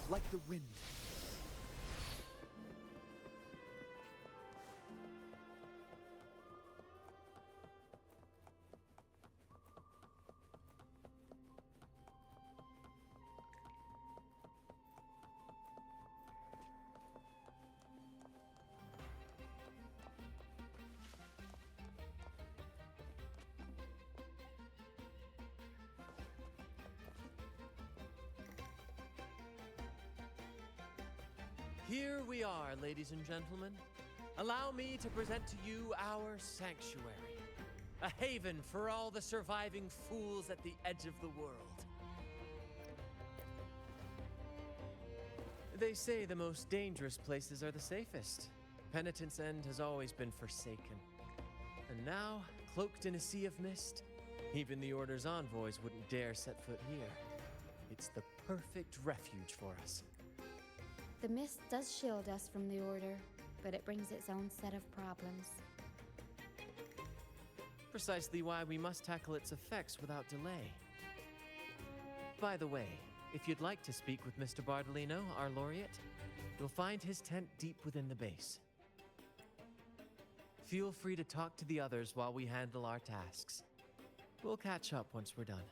like the wind. Here we are, ladies and gentlemen. Allow me to present to you our sanctuary, a haven for all the surviving fools at the edge of the world. They say the most dangerous places are the safest. Penitent's End has always been forsaken. And now, cloaked in a sea of mist, even the Order's envoys wouldn't dare set foot here. It's the perfect refuge for us. The mist does shield us from the Order, but it brings its own set of problems. Precisely why we must tackle its effects without delay. By the way, if you'd like to speak with Mr. Bardolino, our laureate, you'll find his tent deep within the base. Feel free to talk to the others while we handle our tasks. We'll catch up once we're done.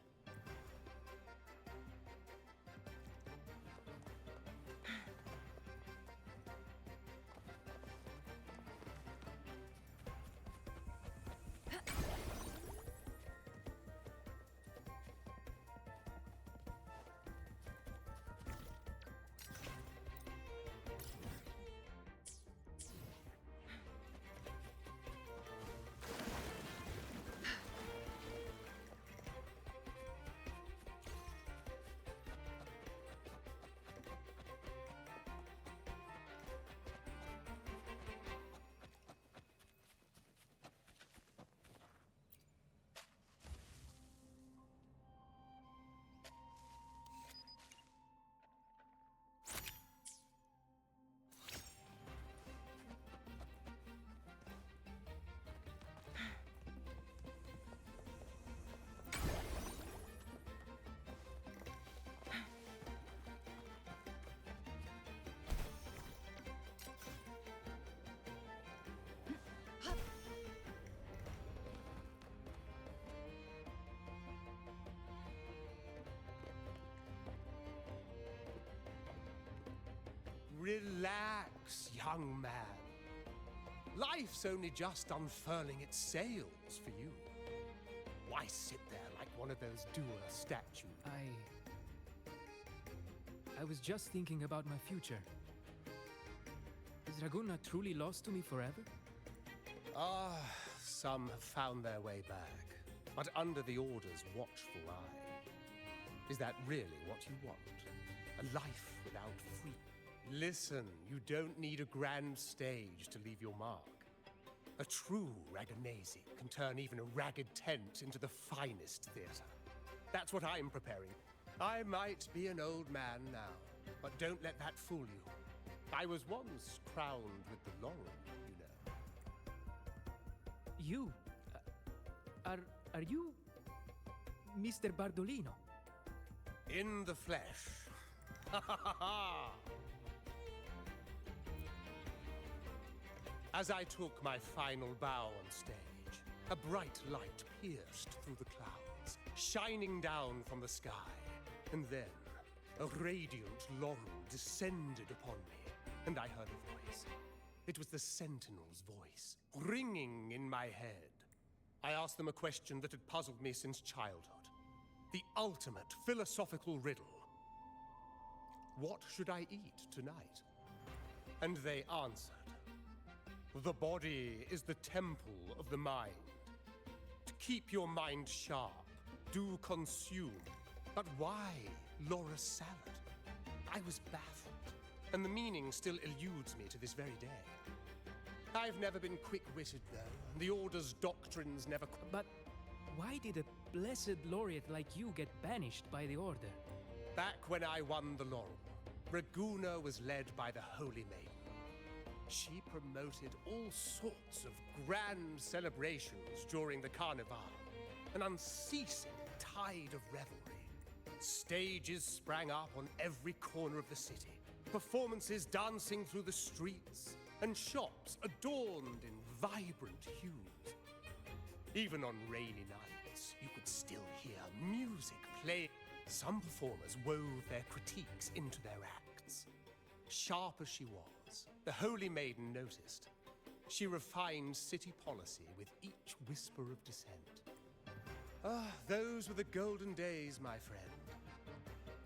Relax, young man. Life's only just unfurling its sails for you. Why sit there like one of those dour statues? I was just thinking about my future. Is Raguna truly lost to me forever? Ah, some have found their way back, but under the Order's watchful eye. Is that really what you want? A life without freedom? Listen, you don't need a grand stage to leave your mark. A true Raganese can turn even a ragged tent into the finest theater. That's what I'm preparing. I might be an old man now, but don't let that fool you. I was once crowned with the laurel, you know. You? Are you Mr. Bardolino? In the flesh. Ha ha ha ha! As I took my final bow on stage, a bright light pierced through the clouds, shining down from the sky. And then, a radiant laurel descended upon me, and I heard a voice. It was the Sentinel's voice, ringing in my head. I asked them a question that had puzzled me since childhood. The ultimate philosophical riddle. What should I eat tonight? And they answered. The body is the temple of the mind. To keep your mind sharp, do consume. But why Laura salad? I was baffled, and the meaning still eludes me to this very day. I've never been quick-witted, though, and the Order's doctrines never... But why did a blessed laureate like you get banished by the Order? Back when I won the laurel, Raguna was led by the Holy Maiden. She promoted all sorts of grand celebrations during the Carnival, an unceasing tide of revelry. Stages sprang up on every corner of the city, performances dancing through the streets, and shops adorned in vibrant hues. Even on rainy nights, you could still hear music playing. Some performers wove their critiques into their acts. Sharp as she was, the Holy Maiden noticed. She refined city policy with each whisper of dissent. Ah, those were the golden days, my friend.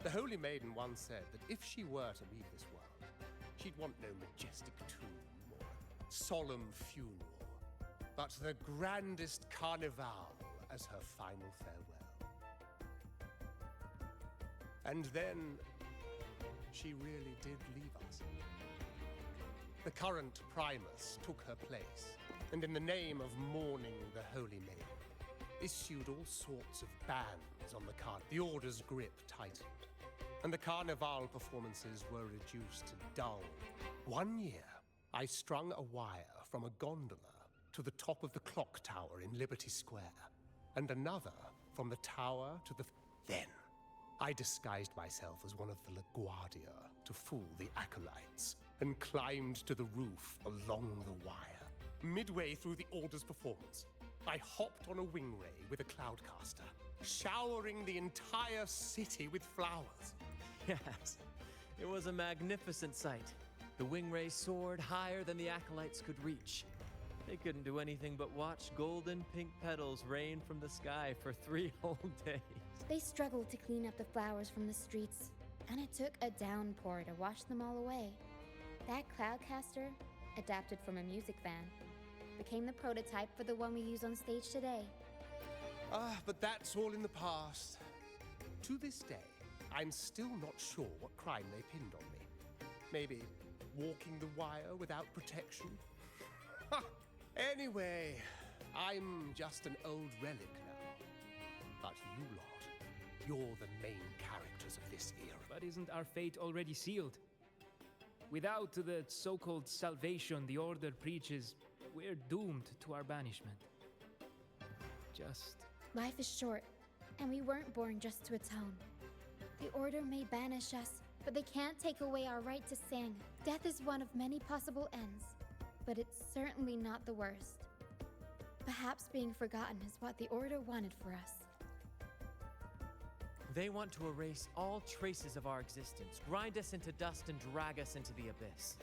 The Holy Maiden once said that if she were to leave this world, she'd want no majestic tomb or solemn funeral, but the grandest carnival as her final farewell. And then, she really did leave us. The current Primus took her place, and in the name of mourning the Holy Maiden, issued all sorts of bans on the The Order's grip tightened, and the Carnival performances were reduced to dull. One year, I strung a wire from a gondola to the top of the clock tower in Liberty Square, and another from the tower to the... Then, I disguised myself as one of the LaGuardia to fool the acolytes, and climbed to the roof along the wire. Midway through the Order's performance, I hopped on a wingray with a cloudcaster, showering the entire city with flowers. Yes, it was a magnificent sight. The wingray soared higher than the acolytes could reach. They couldn't do anything but watch golden pink petals rain from the sky for 3 whole days. They struggled to clean up the flowers from the streets, and it took a downpour to wash them all away. That cloudcaster, adapted from a music van, became the prototype for the one we use on stage today. Ah, but that's all in the past. To this day, I'm still not sure what crime they pinned on me. Maybe walking the wire without protection? Anyway, I'm just an old relic now. But you lot, you're the main characters of this era. But isn't our fate already sealed? Without the so-called salvation the Order preaches, we're doomed to our banishment. Life is short, and we weren't born just to atone. The Order may banish us, but they can't take away our right to sing. Death is one of many possible ends, but it's certainly not the worst. Perhaps being forgotten is what the Order wanted for us. They want to erase all traces of our existence, grind us into dust and drag us into the abyss.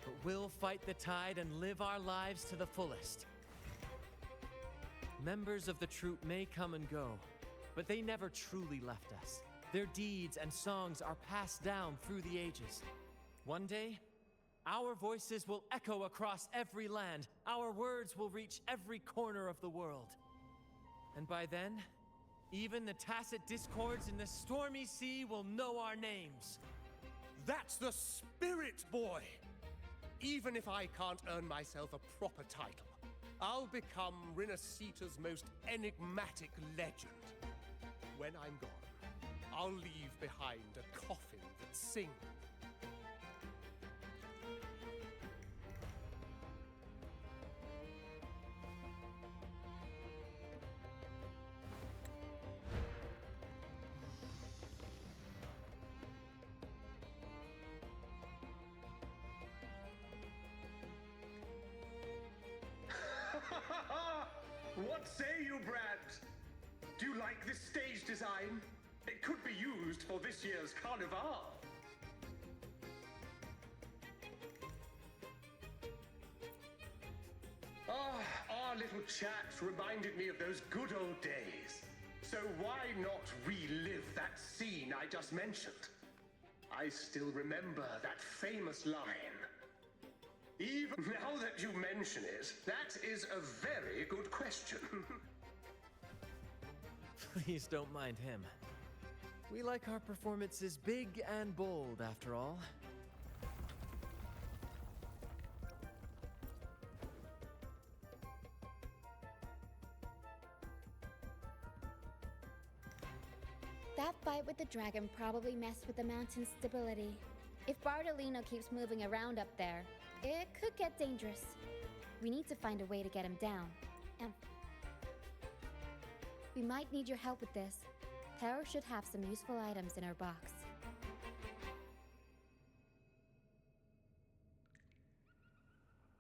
But we'll fight the tide and live our lives to the fullest. Members of the troupe may come and go, but they never truly left us. Their deeds and songs are passed down through the ages. One day, our voices will echo across every land. Our words will reach every corner of the world. And by then, even the tacit discords in the stormy sea will know our names. That's the spirit, boy! Even if I can't earn myself a proper title, I'll become Rinascita's most enigmatic legend. When I'm gone, I'll leave behind a coffin that sings. What say you, Brad? Do you like this stage design? It could be used for this year's carnival. Our little chat reminded me of those good old days. So why not relive that scene I just mentioned? I still remember that famous line. Even now that you mention it, that is a very good question. Please don't mind him. We like our performances big and bold, after all. That fight with the dragon probably messed with the mountain's stability. If Bardolino keeps moving around up there, it could get dangerous. We need to find a way to get him down. And we might need your help with this. Tara should have some useful items in her box.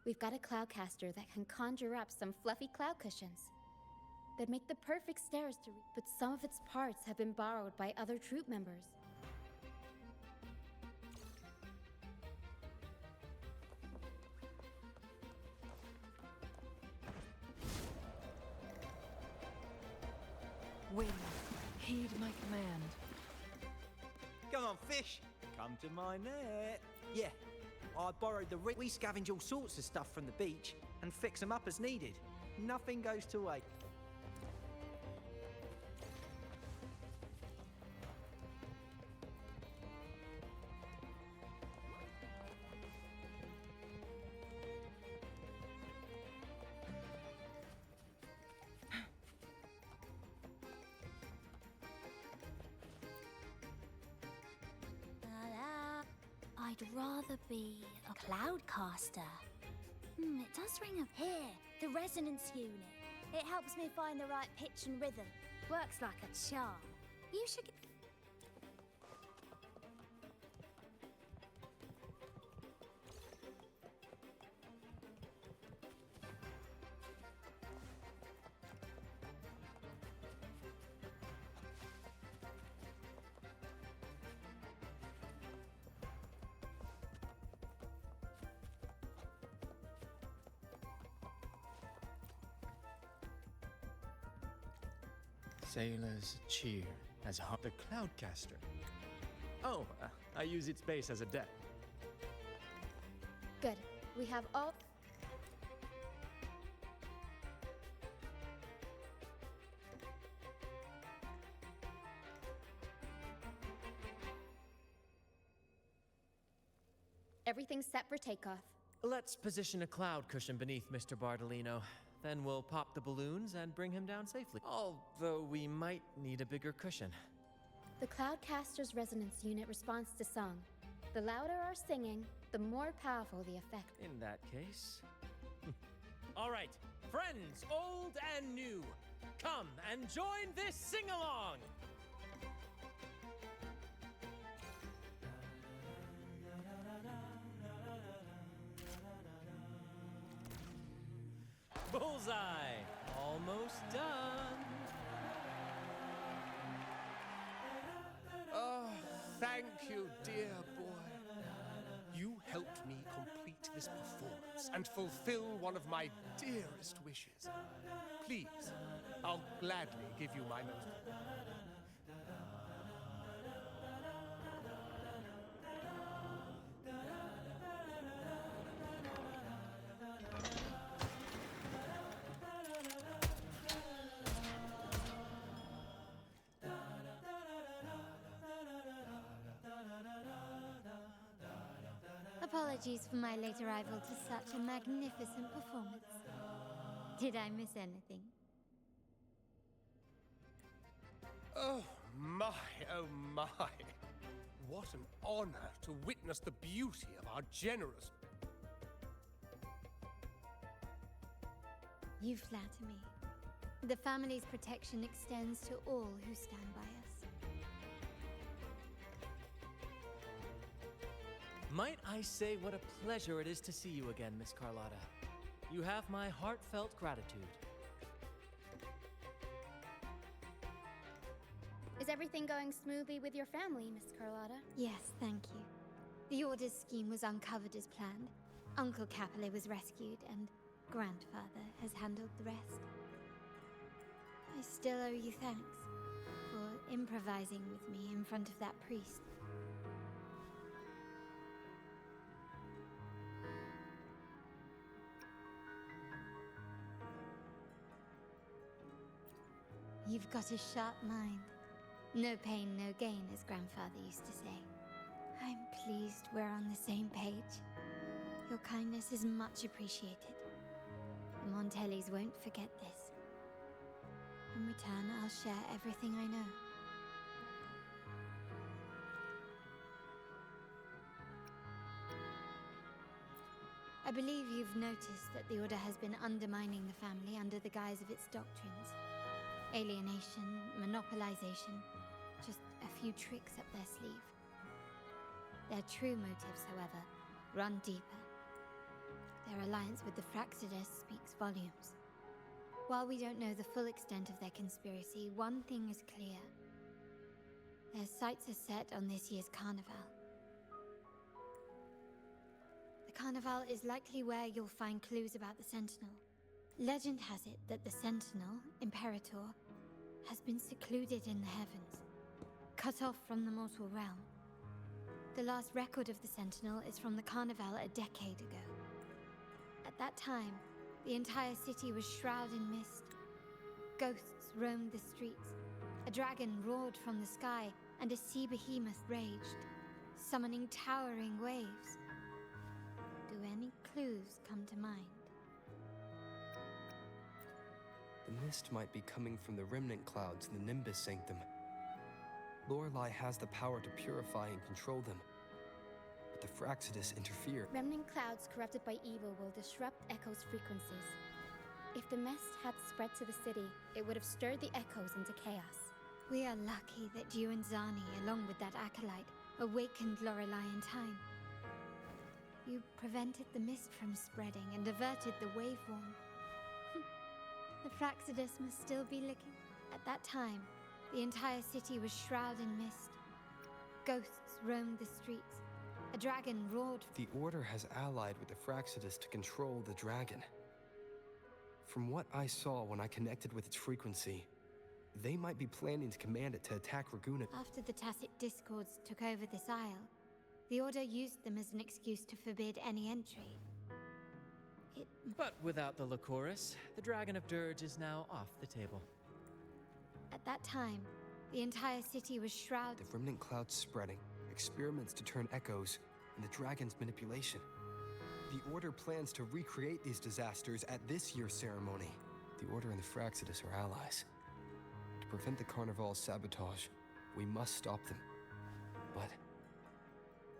We've got a cloudcaster that can conjure up some fluffy cloud cushions. They'd make the perfect stairs to reach, but some of its parts have been borrowed by other troop members. Wind, heed my command. Come on, fish. Come to my net. Yeah, I borrowed the rig. We scavenge all sorts of stuff from the beach and fix them up as needed. Nothing goes to waste. I'd rather be a cloudcaster. It does ring a... Here, the resonance unit. It helps me find the right pitch and rhythm. Works like a charm. You should... Sailors cheer as the Cloudcaster. Oh, I use its base as a deck. Good. We have all... Everything's set for takeoff. Let's position a cloud cushion beneath Mr. Bardolino. Then we'll pop the balloons and bring him down safely. Although we might need a bigger cushion. The Cloudcaster's resonance unit responds to song. The louder our singing, the more powerful the effect. In that case... All right, friends, old and new, come and join this sing-along! Bullseye! Almost done! Oh, thank you, dear boy. You helped me complete this performance and fulfill one of my dearest wishes. Please, I'll gladly give you my most... Apologies for my late arrival to such a magnificent performance. Did I miss anything? Oh my, oh my. What an honor to witness the beauty of our generous... You flatter me. The family's protection extends to all who stand by us. Might I say what a pleasure it is to see you again, Miss Carlotta. You have my heartfelt gratitude. Is everything going smoothly with your family, Miss Carlotta? Yes, thank you. The Order's scheme was uncovered as planned. Uncle Capulet was rescued, and Grandfather has handled the rest. I still owe you thanks for improvising with me in front of that priest. You've got a sharp mind. No pain, no gain, as Grandfather used to say. I'm pleased we're on the same page. Your kindness is much appreciated. The Montellis won't forget this. In return, I'll share everything I know. I believe you've noticed that the Order has been undermining the family under the guise of its doctrines. Alienation, monopolization, just a few tricks up their sleeve. Their true motives, however, run deeper. Their alliance with the Fraxidus speaks volumes. While we don't know the full extent of their conspiracy, one thing is clear. Their sights are set on this year's carnival. The carnival is likely where you'll find clues about the Sentinel. Legend has it that the Sentinel, Imperator, has been secluded in the heavens, cut off from the mortal realm. The last record of the Sentinel is from the carnival a decade ago. At that time, the entire city was shrouded in mist. Ghosts roamed the streets. A dragon roared from the sky, and a sea behemoth raged, summoning towering waves. Do any clues come to mind? The mist might be coming from the remnant clouds in the Nimbus Sanctum. Lorelei has the power to purify and control them, but the Fraxidus interfere. Remnant clouds corrupted by evil will disrupt Echo's frequencies. If the mist had spread to the city, it would have stirred the echoes into chaos. We are lucky that you and Zani, along with that acolyte, awakened Lorelei in time. You prevented the mist from spreading and averted the waveform. The Fraxidus must still be looking. At that time, the entire city was shrouded in mist. Ghosts roamed the streets. A dragon roared. The Order has allied with the Fraxidus to control the dragon. From what I saw when I connected with its frequency, they might be planning to command it to attack Raguna. After the Tacit Discords took over this isle, the Order used them as an excuse to forbid any entry. But without the Lycoris, the Dragon of Dirge is now off the table. At that time, the entire city was shrouded. The remnant clouds spreading, experiments to turn echoes, and the dragon's manipulation. The Order plans to recreate these disasters at this year's ceremony. The Order and the Fraxidus are allies. To prevent the Carnival's sabotage, we must stop them. But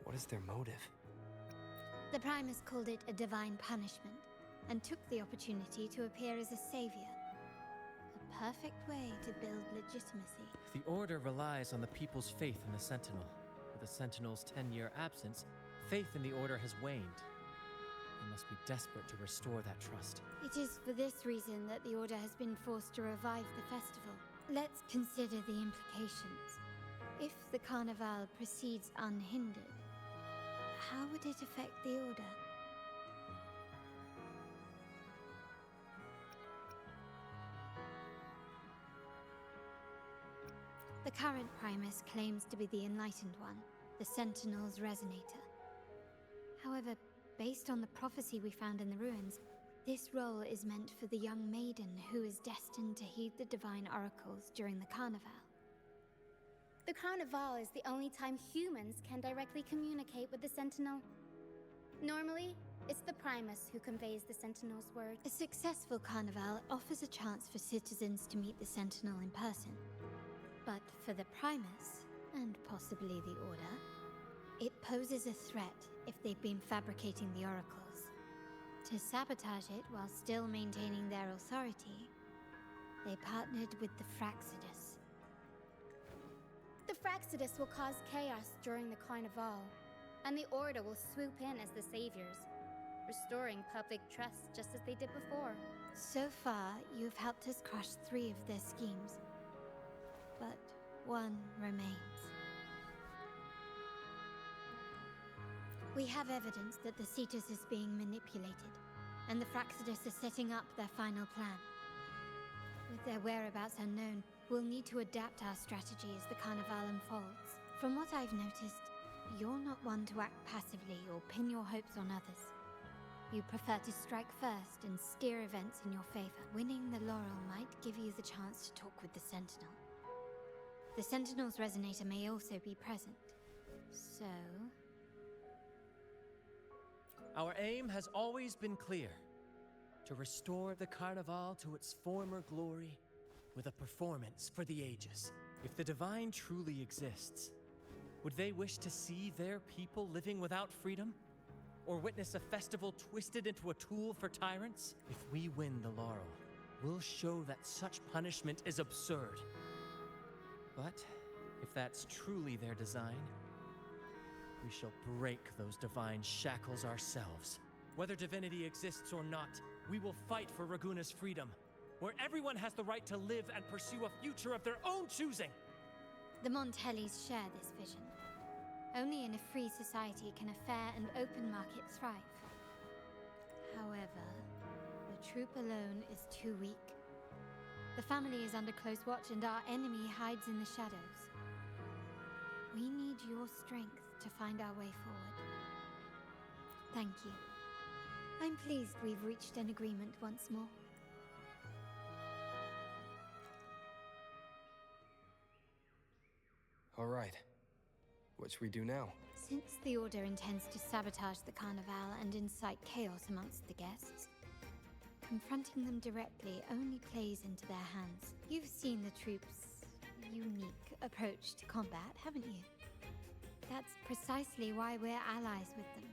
what is their motive? The Primus called it a divine punishment, and took the opportunity to appear as a savior. A perfect way to build legitimacy. The Order relies on the people's faith in the Sentinel. With the Sentinel's 10-year absence, faith in the Order has waned. They must be desperate to restore that trust. It is for this reason that the Order has been forced to revive the festival. Let's consider the implications. If the Carnival proceeds unhindered, how would it affect the Order? The current Primus claims to be the Enlightened One, the Sentinel's Resonator. However, based on the prophecy we found in the ruins, this role is meant for the young maiden who is destined to heed the divine oracles during the Carnival. The Carnival is the only time humans can directly communicate with the Sentinel. Normally, it's the Primus who conveys the Sentinel's word. A successful Carnival offers a chance for citizens to meet the Sentinel in person. But for the Primus, and possibly the Order, it poses a threat if they've been fabricating the oracles. To sabotage it while still maintaining their authority, they partnered with the Fraxidus. The Fraxidus will cause chaos during the Carnival, and the Order will swoop in as the saviors, restoring public trust just as they did before. So far, you've helped us crush 3 of their schemes. But one remains. We have evidence that the Cetus is being manipulated, and the Fraxidus are setting up their final plan. With their whereabouts unknown, we'll need to adapt our strategy as the Carnival unfolds. From what I've noticed, you're not one to act passively or pin your hopes on others. You prefer to strike first and steer events in your favor. Winning the laurel might give you the chance to talk with the Sentinel. The Sentinel's Resonator may also be present. So... Our aim has always been clear. To restore the Carnival to its former glory with a performance for the ages. If the Divine truly exists, would they wish to see their people living without freedom? Or witness a festival twisted into a tool for tyrants? If we win the laurel, we'll show that such punishment is absurd. But If that's truly their design, we shall break those divine shackles ourselves. Whether divinity exists or not, we will fight for Raguna's freedom, where everyone has the right to live and pursue a future of their own choosing. The Montellis share this vision. Only in a free society can a fair and open market thrive. However, the troop alone is too weak. The family is under close watch and our enemy hides in the shadows. We need your strength to find our way forward. Thank you. I'm pleased we've reached an agreement once more. All right. What should we do now? Since the Order intends to sabotage the Carnival and incite chaos amongst the guests, confronting them directly only plays into their hands. You've seen the troops' unique approach to combat, haven't you? That's precisely why we're allies with them.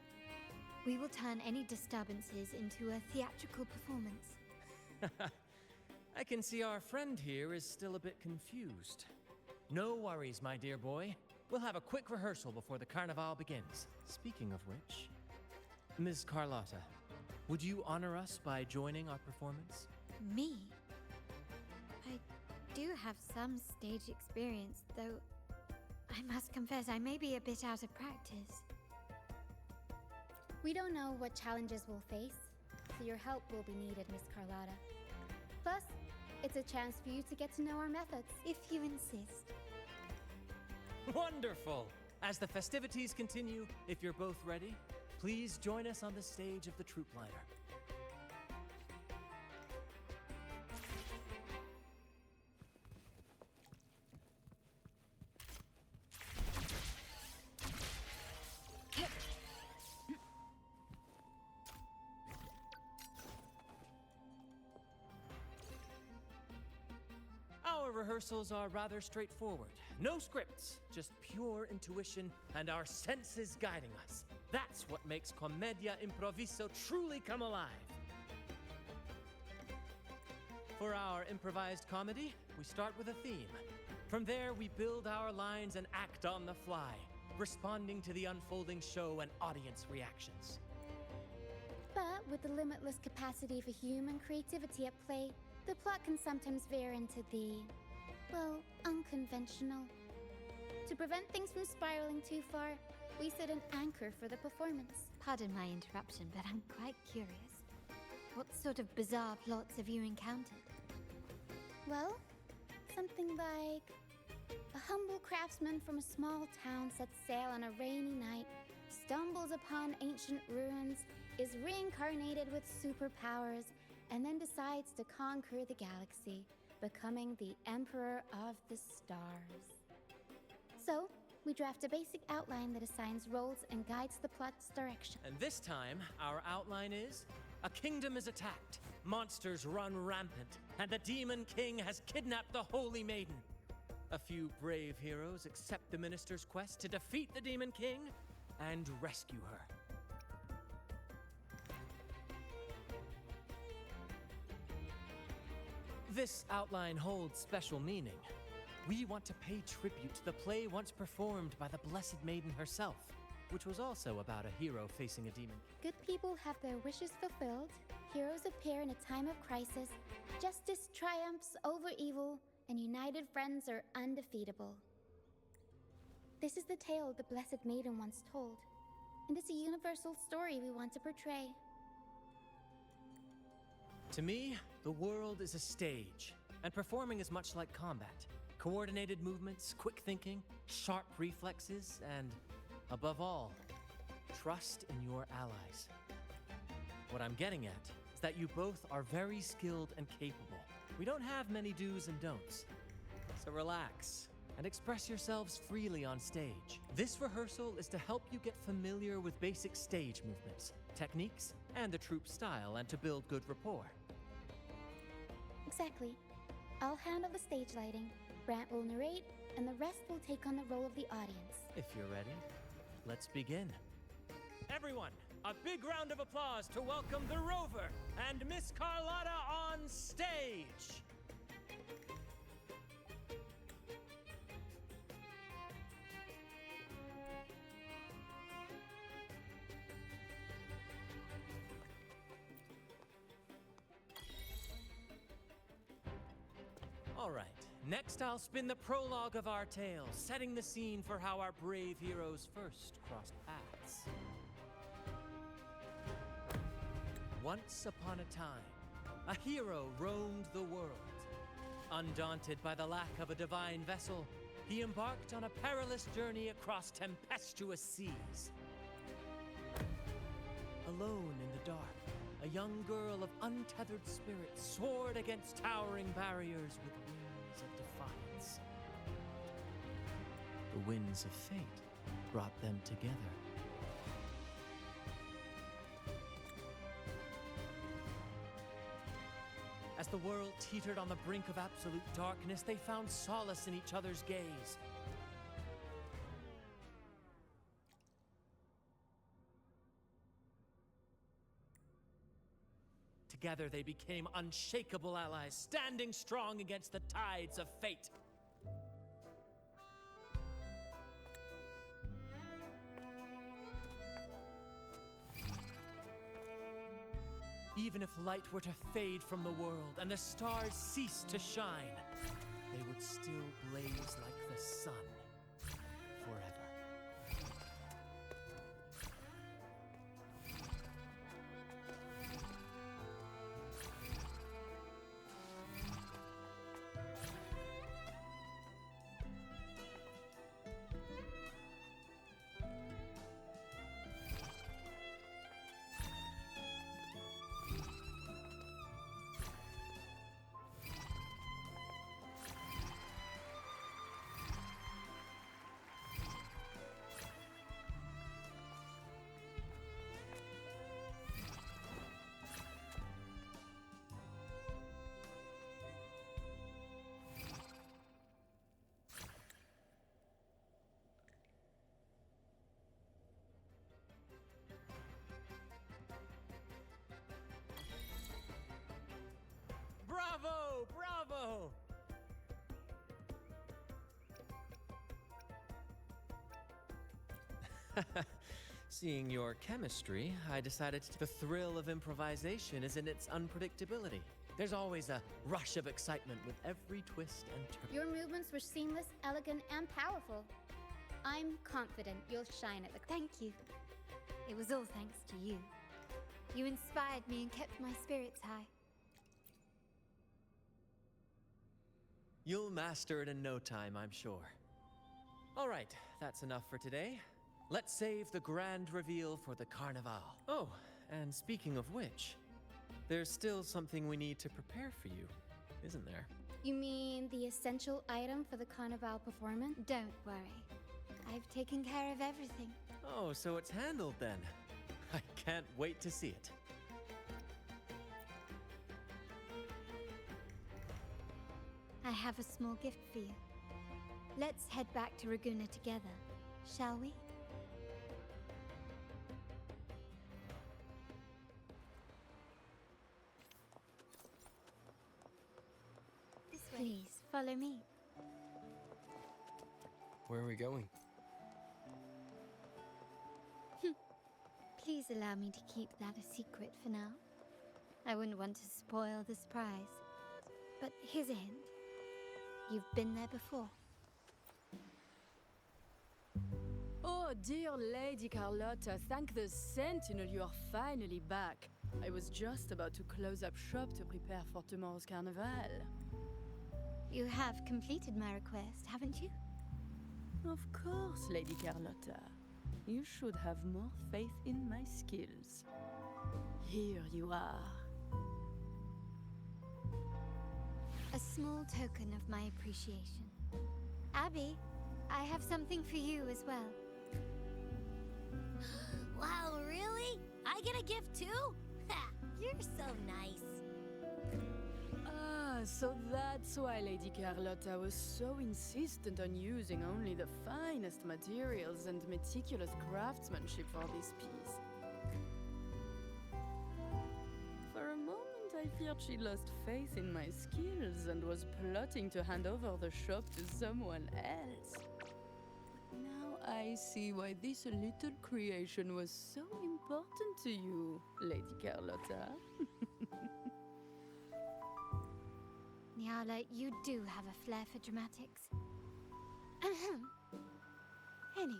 We will turn any disturbances into a theatrical performance. I can see our friend here is still a bit confused. No worries, my dear boy. We'll have a quick rehearsal before the Carnival begins. Speaking of which, Ms. Carlotta, would you honor us by joining our performance? Me? I do have some stage experience, though I must confess I may be a bit out of practice. We don't know what challenges we'll face, so your help will be needed, Miss Carlotta. Plus, it's a chance for you to get to know our methods. If you insist. Wonderful! As the festivities continue, if you're both ready, please join us on the stage of the troop liner. Our rehearsals are rather straightforward. No scripts, just pure intuition and our senses guiding us. That's what makes Commedia Improviso truly come alive. For our improvised comedy, we start with a theme. From there, we build our lines and act on the fly, responding to the unfolding show and audience reactions. But with the limitless capacity for human creativity at play, the plot can sometimes veer into the, well, unconventional. To prevent things from spiraling too far, we set an anchor for the performance. Pardon my interruption, but I'm quite curious. What sort of bizarre plots have you encountered? Well, something like a humble craftsman from a small town sets sail on a rainy night, stumbles upon ancient ruins, is reincarnated with superpowers, and then decides to conquer the galaxy, becoming the Emperor of the Stars. So, we draft a basic outline that assigns roles and guides the plot's direction. And this time, our outline is: a kingdom is attacked, monsters run rampant, and the Demon King has kidnapped the Holy Maiden. A few brave heroes accept the minister's quest to defeat the Demon King and rescue her. This outline holds special meaning. We want to pay tribute to the play once performed by the Blessed Maiden herself, which was also about a hero facing a demon. Good people have their wishes fulfilled, heroes appear in a time of crisis, justice triumphs over evil, and united friends are undefeatable. This is the tale the Blessed Maiden once told, and it's a universal story we want to portray. To me, the world is a stage, and performing is much like combat. Coordinated movements, quick thinking, sharp reflexes, and, above all, trust in your allies. What I'm getting at is that you both are very skilled and capable. We don't have many do's and don'ts, so relax and express yourselves freely on stage. This rehearsal is to help you get familiar with basic stage movements, techniques, and the troupe style, and to build good rapport. Exactly. I'll handle the stage lighting, Brant will narrate, and the rest will take on the role of the audience. If you're ready, let's begin. Everyone, a big round of applause to welcome the Rover and Miss Carlotta on stage! All right, next I'll spin the prologue of our tale, setting the scene for how our brave heroes first crossed paths. Once upon a time, a hero roamed the world. Undaunted by the lack of a divine vessel, he embarked on a perilous journey across tempestuous seas. Alone in the dark, a young girl of untethered spirit soared against towering barriers with wings of defiance. The winds of fate brought them together. As the world teetered on the brink of absolute darkness, they found solace in each other's gaze. Together they became unshakable allies, standing strong against the tides of fate. Even if light were to fade from the world and the stars cease to shine, they would still blaze like the sun forever. Bravo! Bravo! Seeing your chemistry, I decided the thrill of improvisation is in its unpredictability. There's always a rush of excitement with every twist and turn. Your movements were seamless, elegant, and powerful. I'm confident you'll shine at the... Thank you. It was all thanks to you. You inspired me and kept my spirits high. You'll master it in no time, I'm sure. All right, that's enough for today. Let's save the grand reveal for the Carnival. Oh, and speaking of which, there's still something we need to prepare for you, isn't there? You mean the essential item for the Carnival performance? Don't worry. I've taken care of everything. Oh, so it's handled then. I can't wait to see it. I have a small gift for you. Let's head back to Raguna together, shall we? This way. Please, follow me. Where are we going? Please allow me to keep that a secret for now. I wouldn't want to spoil the surprise. But here's a hint. You've been there before. Oh, dear Lady Carlotta, thank the Sentinel you are finally back. I was just about to close up shop to prepare for tomorrow's carnival. You have completed my request, haven't you? Of course, Lady Carlotta. You should have more faith in my skills. Here you are. A small token of my appreciation. Abby, I have something for you as well. Wow, really? I get a gift too? Ha! You're so nice. Ah, so that's why Lady Carlotta was so insistent on using only the finest materials and meticulous craftsmanship for this piece. For a moment, I feared she lost faith in my skills and was plotting to hand over the shop to someone else. Now I see why this little creation was so important to you, Lady Carlotta. The Nyala, you do have a flair for dramatics. Anyway,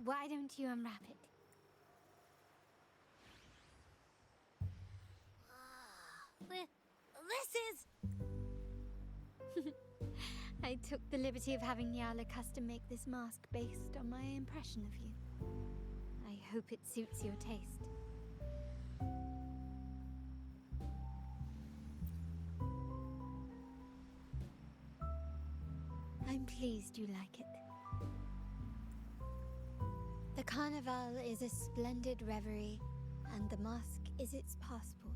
why don't you unwrap it? This is... I took the liberty of having Nyala custom make this mask based on my impression of you. I hope it suits your taste. I'm pleased you like it. The Carnival is a splendid reverie, and the mask is its passport.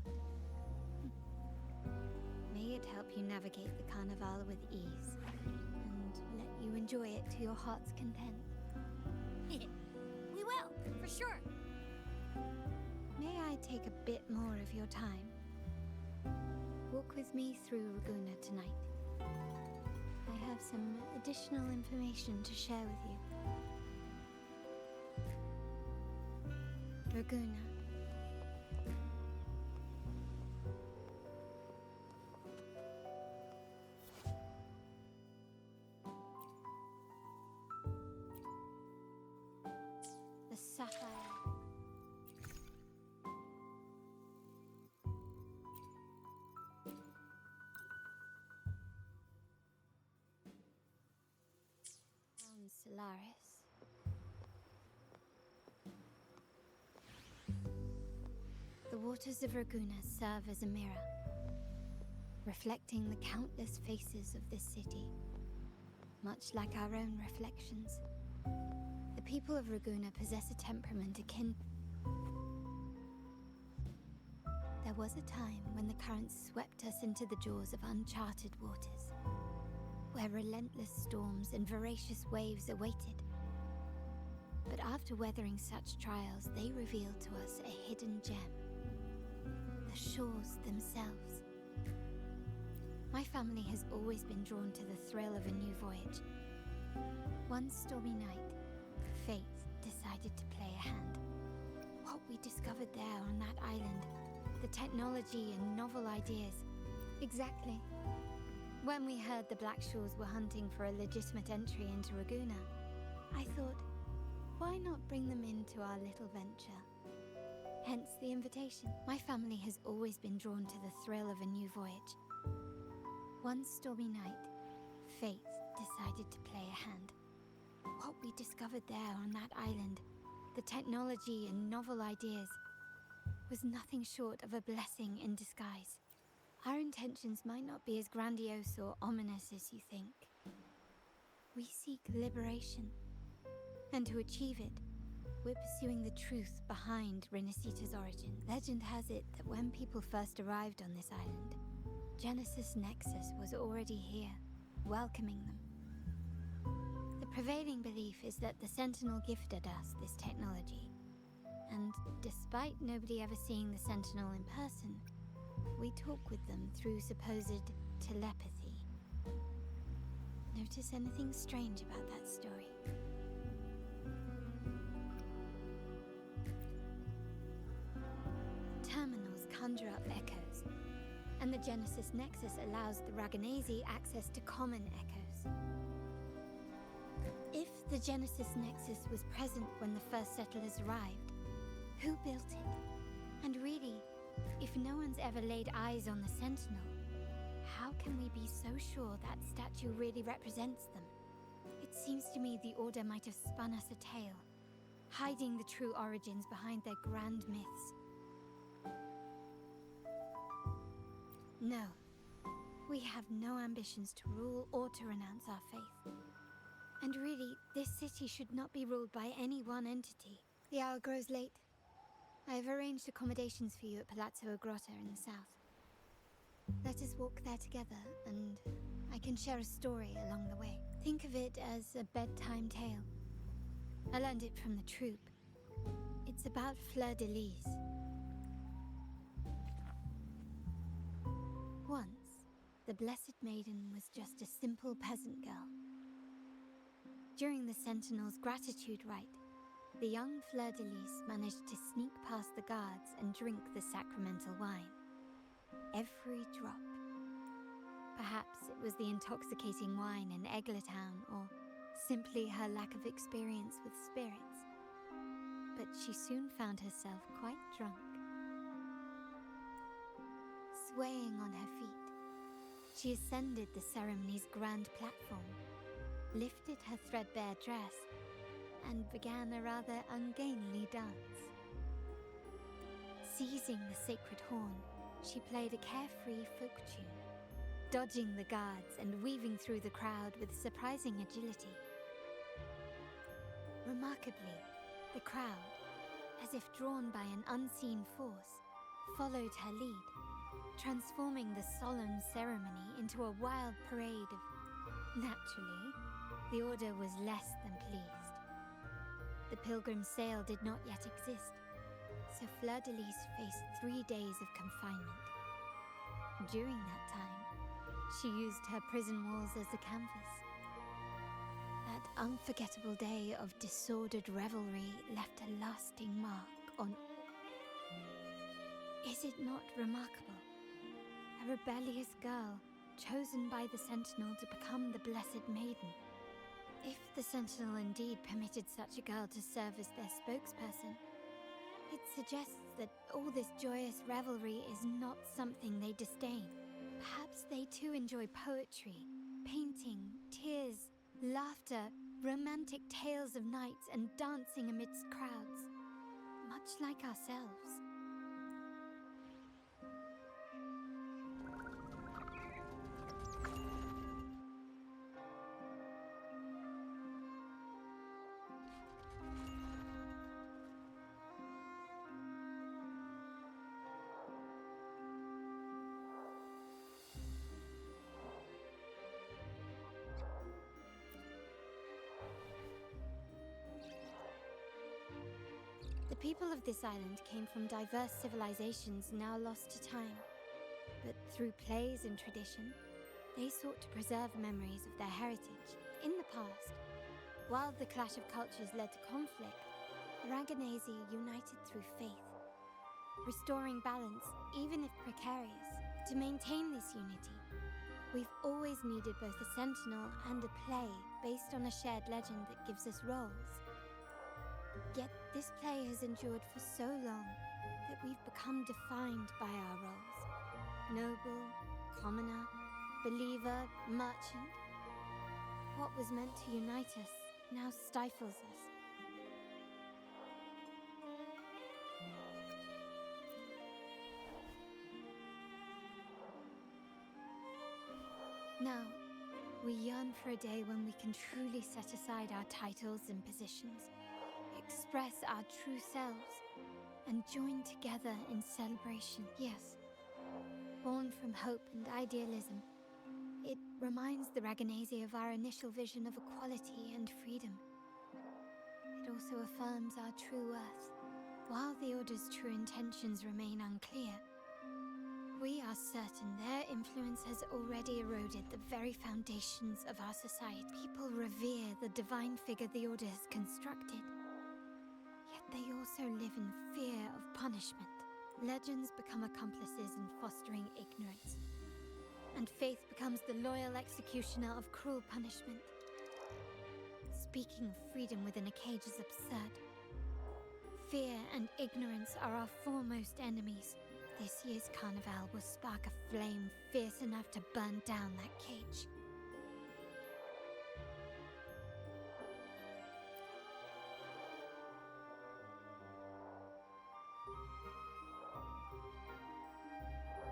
May it help you navigate the Carnival with ease, and let you enjoy it to your heart's content. We will, for sure. May I take a bit more of your time? Walk with me through Raguna tonight. I have some additional information to share with you. Raguna. The sapphire. Solaris. The waters of Raguna serve as a mirror, reflecting the countless faces of this city, much like our own reflections. The people of Raguna possess a temperament akin. There was a time when the currents swept us into the jaws of uncharted waters, where relentless storms and voracious waves awaited. But after weathering such trials, they revealed to us a hidden gem. The shores themselves. My family has always been drawn to the thrill of a new voyage. One stormy night, fate decided to play a hand. What we discovered there on that island, the technology and novel ideas. Exactly. When we heard the Blackshaws were hunting for a legitimate entry into Raguna, I thought, why not bring them into our little venture? Hence the invitation. My family has always been drawn to the thrill of a new voyage. One stormy night, fate decided to play a hand. What we discovered there on that island, the technology and novel ideas, was nothing short of a blessing in disguise. Our intentions might not be as grandiose or ominous as you think. We seek liberation, and to achieve it, we're pursuing the truth behind Rinascita's origin. Legend has it that when people first arrived on this island, Genesis Nexus was already here, welcoming them. The prevailing belief is that the Sentinel gifted us this technology, and despite nobody ever seeing the Sentinel in person, we talk with them through supposed telepathy. Notice anything strange about that story? Terminals conjure up echoes, and the Genesis Nexus allows the Raganazi access to common echoes. If the Genesis Nexus was present when the first settlers arrived, who built it? And really, if no one's ever laid eyes on the Sentinel, how can we be so sure that statue really represents them? It seems to me the Order might have spun us a tale, hiding the true origins behind their grand myths. No, we have no ambitions to rule or to renounce our faith. And really, this city should not be ruled by any one entity. The hour grows late. I have arranged accommodations for you at Palazzo Agrota in the south. Let us walk there together, and I can share a story along the way. Think of it as a bedtime tale. I learned it from the troupe. It's about Fleur-de-Lis. Once, the Blessed Maiden was just a simple peasant girl. During the Sentinel's gratitude rite, the young Fleur-de-Lis managed to sneak past the guards and drink the sacramental wine. Every drop. Perhaps it was the intoxicating wine in Eggletown, or simply her lack of experience with spirits. But she soon found herself quite drunk. Swaying on her feet, she ascended the ceremony's grand platform, lifted her threadbare dress, and began a rather ungainly dance. Seizing the sacred horn, she played a carefree folk tune, dodging the guards and weaving through the crowd with surprising agility. Remarkably, the crowd, as if drawn by an unseen force, followed her lead, transforming the solemn ceremony into a wild parade of... Naturally, the Order was less than pleased. The pilgrim sale did not yet exist, so Fleur-de-Lis faced 3 days of confinement. During that time, she used her prison walls as a canvas. That unforgettable day of disordered revelry left a lasting mark on... Is it not remarkable? A rebellious girl, chosen by the Sentinel to become the Blessed Maiden. If the Sentinel indeed permitted such a girl to serve as their spokesperson, it suggests that all this joyous revelry is not something they disdain. Perhaps they too enjoy poetry, painting, tears, laughter, romantic tales of knights, and dancing amidst crowds, much like ourselves. The people of this island came from diverse civilizations now lost to time. But through plays and tradition, they sought to preserve memories of their heritage. In the past, while the clash of cultures led to conflict, the Raganazi united through faith, restoring balance, even if precarious. To maintain this unity, we've always needed both a sentinel and a play based on a shared legend that gives us roles. Yet this play has endured for so long that we've become defined by our roles. Noble, commoner, believer, merchant. What was meant to unite us now stifles us. Now, we yearn for a day when we can truly set aside our titles and positions, express our true selves, and join together in celebration. Yes, born from hope and idealism, it reminds the Raganazi of our initial vision of equality and freedom. It also affirms our true worth. While the Order's true intentions remain unclear, we are certain their influence has already eroded the very foundations of our society. People revere the divine figure the Order has constructed. Yet they also live in fear of punishment. Legends become accomplices in fostering ignorance, and faith becomes the loyal executioner of cruel punishment. Speaking of freedom within a cage is absurd. Fear and ignorance are our foremost enemies. This year's carnival will spark a flame fierce enough to burn down that cage.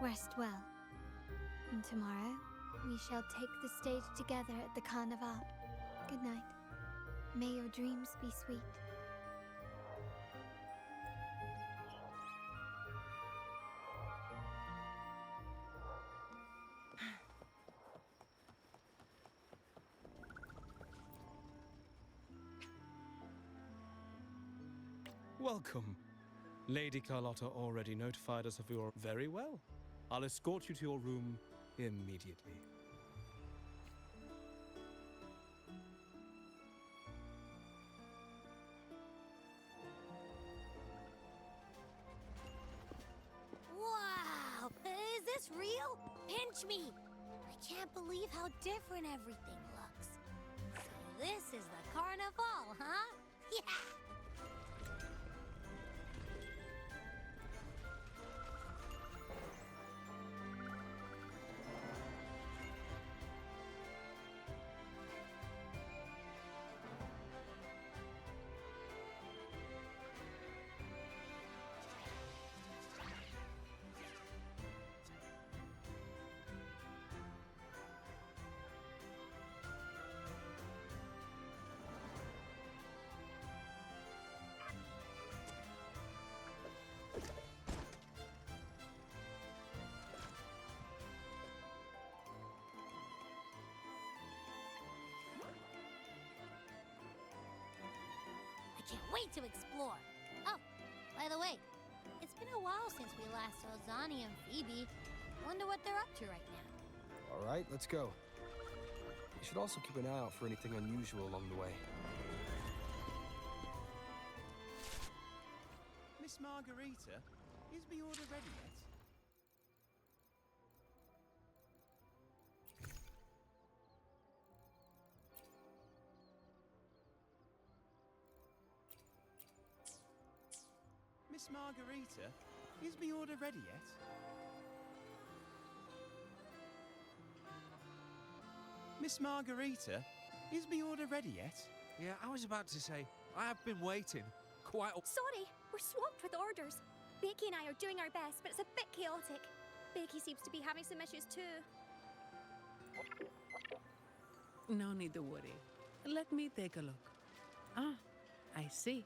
Rest well, and tomorrow we shall take the stage together at the carnival. Good night. May your dreams be sweet. Welcome. Lady Carlotta already notified us of your... Very well. I'll escort you to your room immediately. Wow! Is this real? Pinch me! can't believe how different everything looks. So this is the carnival, huh? Yeah! Can't wait to explore. Oh, by the way, it's been a while since we last saw Zani and Phoebe. Wonder what they're up to right now. All right, let's go. We should also keep an eye out for anything unusual along the way. Miss Margarita, is the order ready yet? Miss Margarita, is the order ready yet? Miss Margarita, is the order ready yet? Yeah, I was about to say, I have been waiting quite a... Sorry, we're swamped with orders. Becky and I are doing our best, but it's a bit chaotic. Becky seems to be having some issues too. No need to worry. Let me take a look. Ah, I see.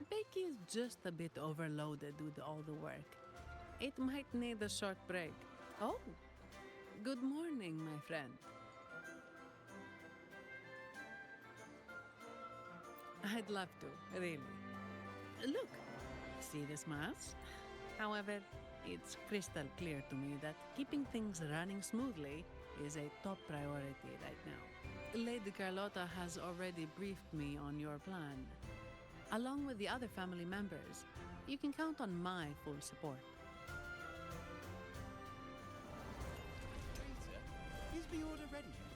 Becky is just a bit overloaded with all the work. It might need a short break. Oh, good morning, my friend. I'd love to, really. Look, see this mask? However, it's crystal clear to me that keeping things running smoothly is a top priority right now. Lady Carlotta has already briefed me on your plan. Along with the other family members, you can count on my full support. Is the order ready yet?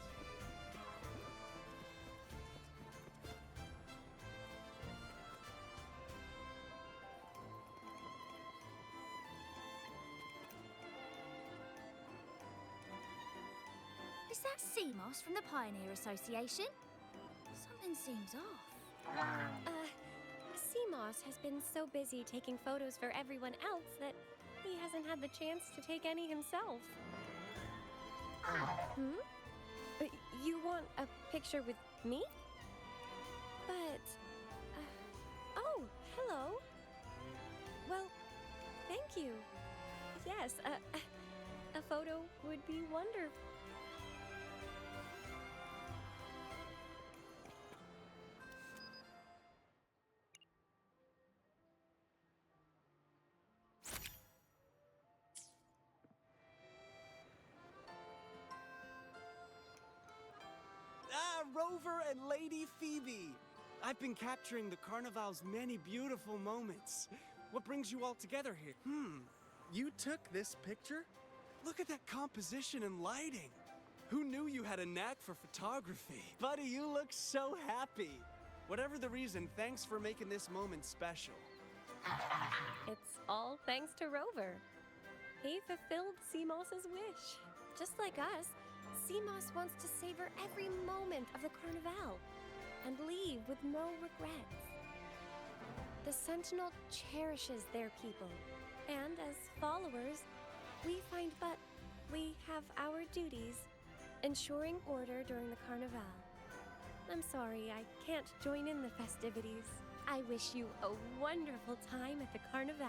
Is that Seamoss from the Pioneer Association? Something seems off. Seamoss has been so busy taking photos for everyone else that he hasn't had the chance to take any himself. You want a picture with me? But... oh, hello. Well, thank you. Yes, a photo would be wonderful. Rover and Lady Phoebe! I've been capturing the Carnival's many beautiful moments. What brings you all together here? You took this picture? Look at that composition and lighting. Who knew you had a knack for photography? Buddy, you look so happy. Whatever the reason, thanks for making this moment special. It's all thanks to Rover. He fulfilled Seamoss's wish. Just like us, Seamoss wants to savor every moment of the Carnival and leave with no regrets. The Sentinel cherishes their people, and as followers, we have our duties, ensuring order during the Carnival. I'm sorry I can't join in the festivities. I wish you a wonderful time at the Carnival.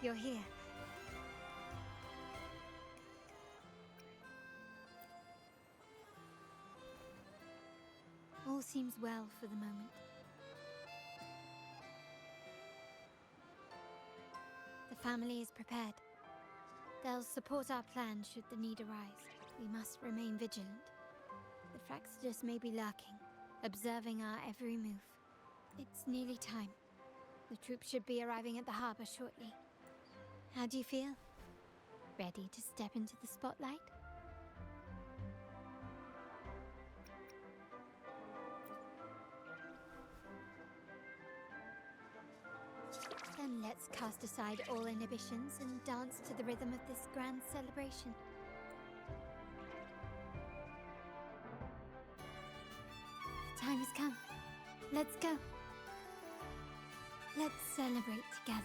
you're here. All seems well for the moment. The family is prepared. They'll support our plan should the need arise. We must remain vigilant. The Fraxidus may be lurking, observing our every move. It's nearly time. The troops should be arriving at the harbor shortly. How do you feel? Ready to step into the spotlight? Then let's cast aside all inhibitions and dance to the rhythm of this grand celebration. The time has come. Let's go. Let's celebrate together.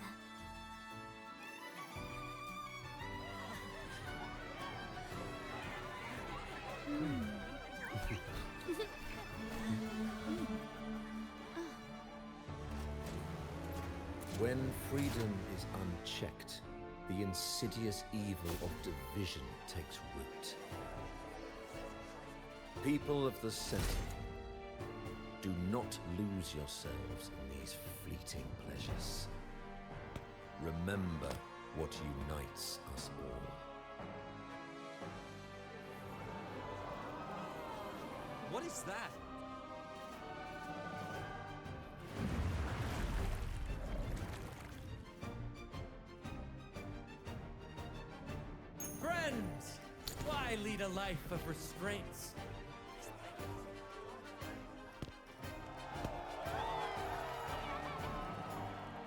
When freedom is unchecked, the insidious evil of division takes root. People of the Sentinel, do not lose yourselves in these fleeting pleasures. Remember what unites us all. What is that? Friends! Why lead a life of restraints?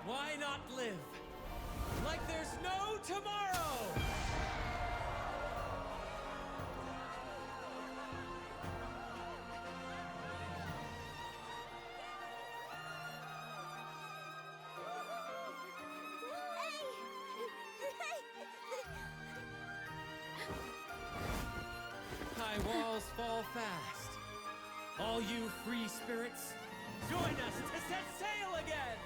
Why not live like there's no tomorrow? High walls fall fast. All you free spirits, join us to set sail again!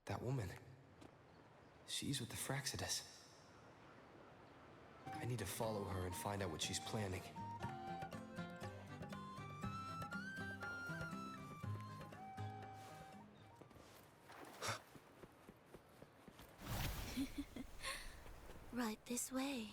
That woman. She's with the Fraxidus. I need to follow her and find out what she's planning. Right this way.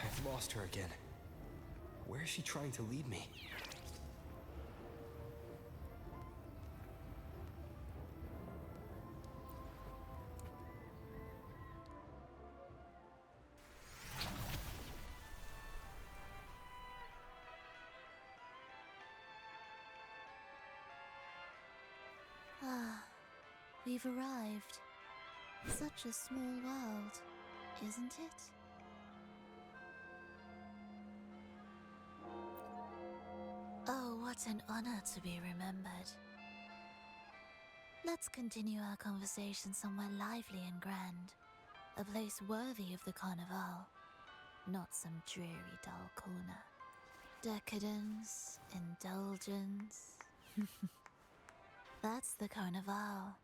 I've lost her again. Where is she trying to lead me? Ah, we've arrived. Such a small world, isn't it? Oh, what an honor to be remembered. Let's continue our conversation somewhere lively and grand. A place worthy of the Carnival. Not some dreary, dull corner. Decadence, indulgence. That's the Carnival.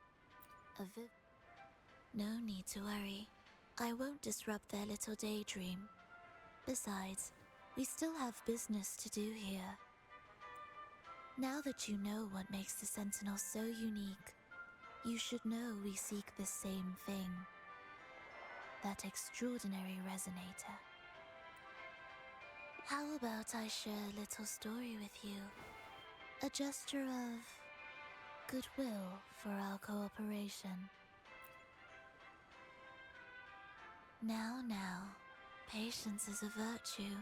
No need to worry. I won't disrupt their little daydream. Besides, we still have business to do here. Now that you know what makes the Sentinel so unique, you should know we seek the same thing. That extraordinary resonator. How about I share a little story with you? A gesture of goodwill for our cooperation. Now, patience is a virtue.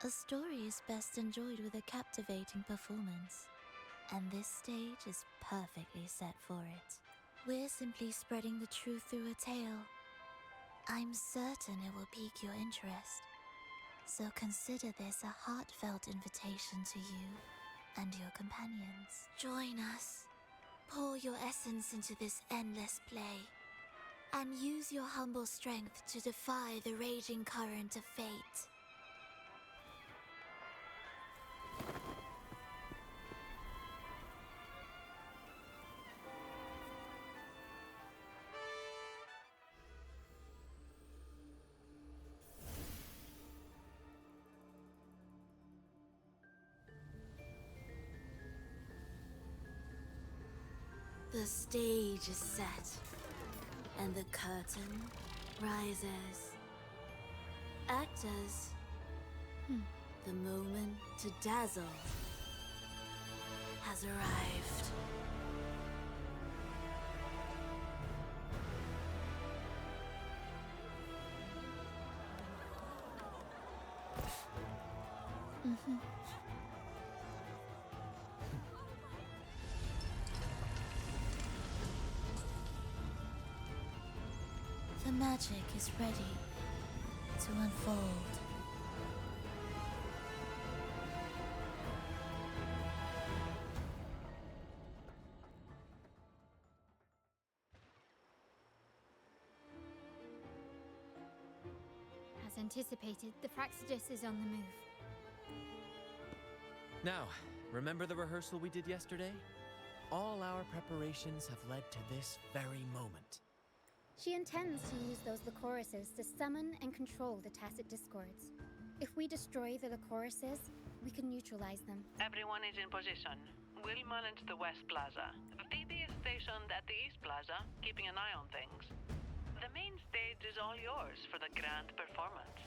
A story is best enjoyed with a captivating performance. and this stage is perfectly set for it. We're simply spreading the truth through a tale. I'm certain it will pique your interest. So consider this a heartfelt invitation to you and your companions. Join us. Pour your essence into this endless play, and use your humble strength to defy the raging current of fate. The stage is set, and the curtain rises. Actors, the moment to dazzle has arrived. The magic is ready to unfold. As anticipated, the Fraxidus is on the move. Now, remember the rehearsal we did yesterday? All our preparations have led to this very moment. She intends to use those Lycoruses to summon and control the Tacit Discords. If we destroy the Lycoruses, we can neutralize them. Everyone is in position. We'll manage the West Plaza. Phoebe is stationed at the East Plaza, keeping an eye on things. The main stage is all yours for the grand performance.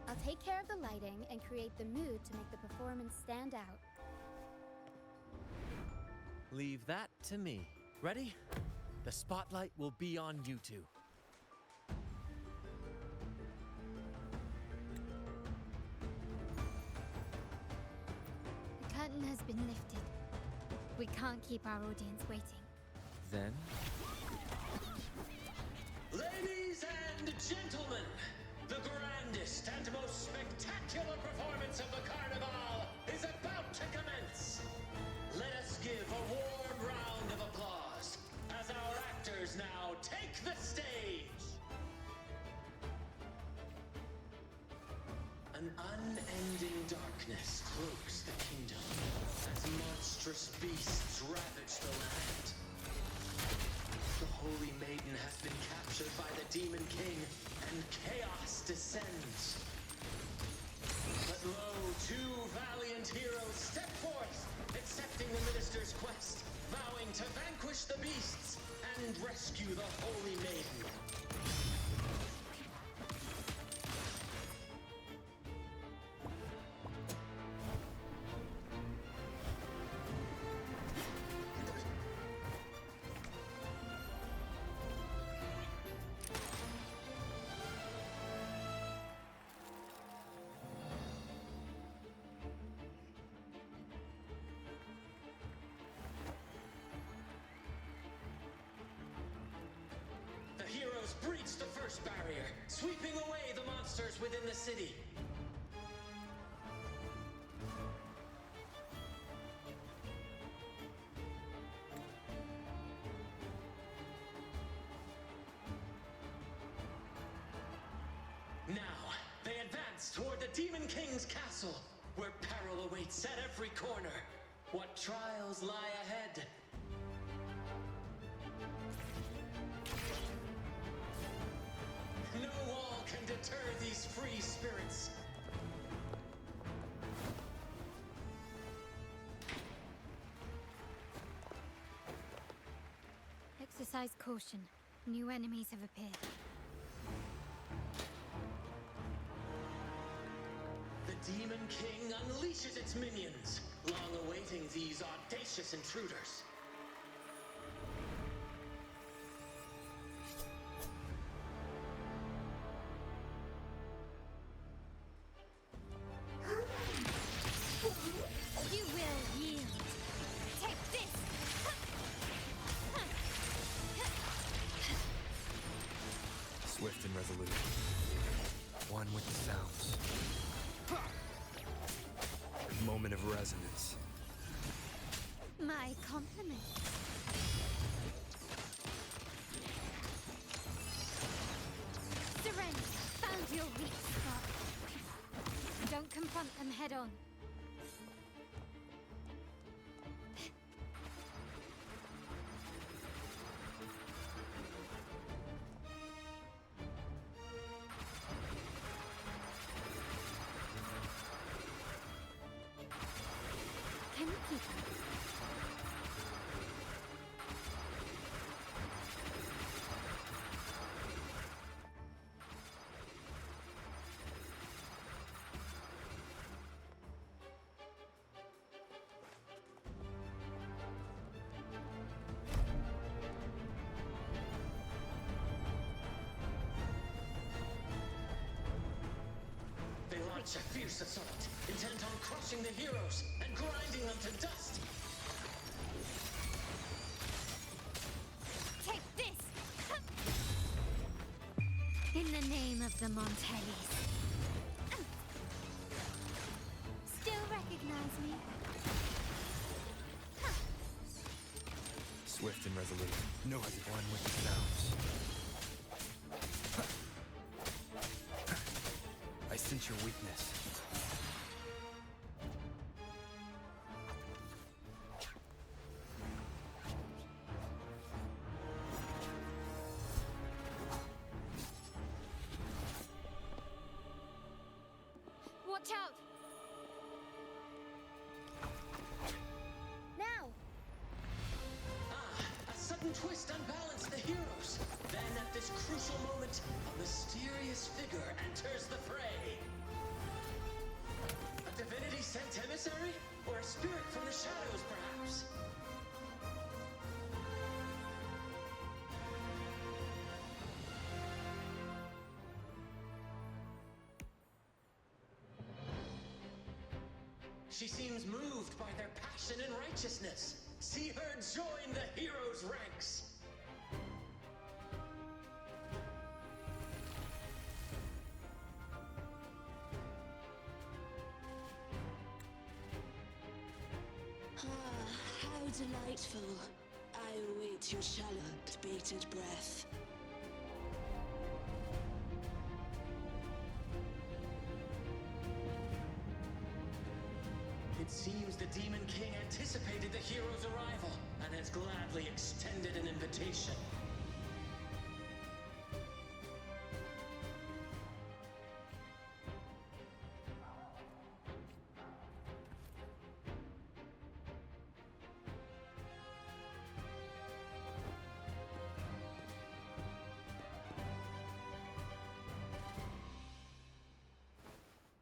I'll take care of the lighting and create the mood to make the performance stand out. Leave that to me. Ready? The spotlight will be on you two. The curtain has been lifted. We can't keep our audience waiting. Then? Ladies and gentlemen, the grandest and most spectacular performance of the Carnival is about to commence. Let us give a warm round of applause as our actors now take the stage. An unending darkness cloaks the kingdom as monstrous beasts ravage the land. The Holy Maiden has been captured by the Demon King, and chaos descends. But lo, two valiant heroes step forth, accepting the minister's quest, vowing to vanquish the beasts and rescue the Holy Maiden. The heroes breach the first barrier, sweeping away the monsters within the city. Now, they advance toward the Demon King's castle, where peril awaits at every corner. What trials lie ahead? No wall can deter these free spirits. Exercise caution. New enemies have appeared. The Demon King unleashes its minions, long awaiting these audacious intruders. Swift and resolute. One with the sounds. Moment of resonance. My compliments. Surrender. Found your weak spot. Don't confront them head on. Can you keep up? They launch a fierce assault, intent on crushing the heroes and grinding them to dust. Take this! In the name of the Montellis. Still recognize me? Swift and resolute. No as one with the sounds. I sense your weakness. Watch out! Now! A sudden twist unbalanced the heroes. Then at this crucial moment, a mysterious figure enters the fray. A divinity sent emissary? Or a spirit from the shadows, perhaps? She seems moved by their passion and righteousness. See her join the heroes' ranks. How delightful. I await your shallow, bated breath. It seems the Demon King anticipated the hero's arrival and has gladly extended an invitation.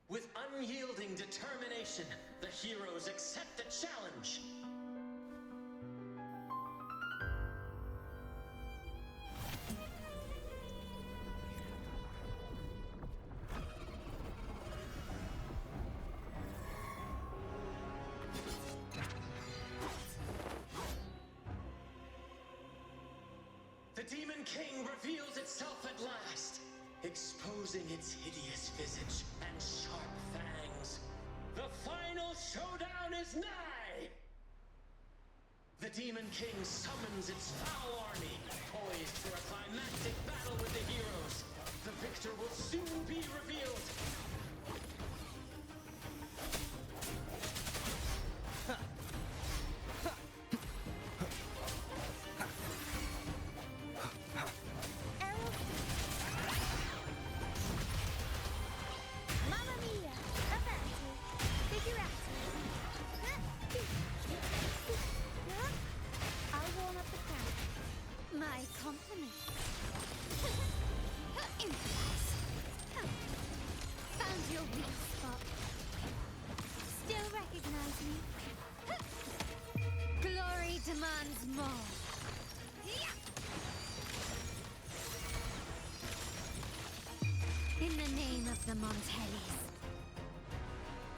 With unyielding determination, the heroes accept the challenge. The Demon King reveals itself at last, exposing its hideous visage and sharp fangs. The final showdown is nigh! The Demon King summons its foul army, poised for a climactic battle with the heroes. The victor will soon be revealed. Mamma mia! Avanti! Figurati! I'll warm up the crowd. My compliments. Found your weak spot. Still recognize me? Glory demands more. In the name of the Montellis.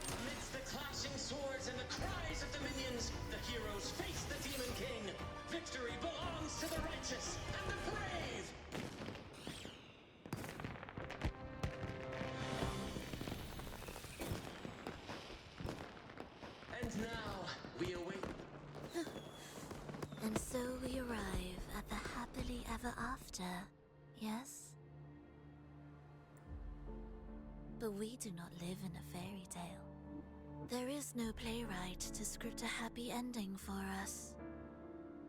Amidst the clashing swords and the cries of the minions, the heroes face the Demon King. Victory belongs to the righteous and the brave! And so we arrive at the happily ever after, yes? But we do not live in a fairy tale. There is no playwright to script a happy ending for us.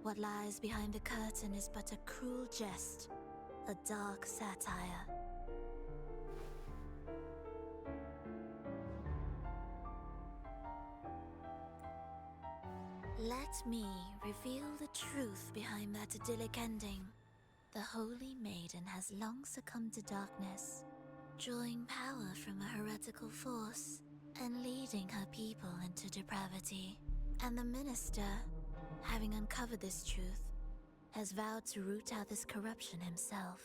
What lies behind the curtain is but a cruel jest, a dark satire. Let me reveal the truth behind that idyllic ending. The Holy Maiden has long succumbed to darkness, drawing power from a heretical force and leading her people into depravity. And the minister, having uncovered this truth, has vowed to root out this corruption himself.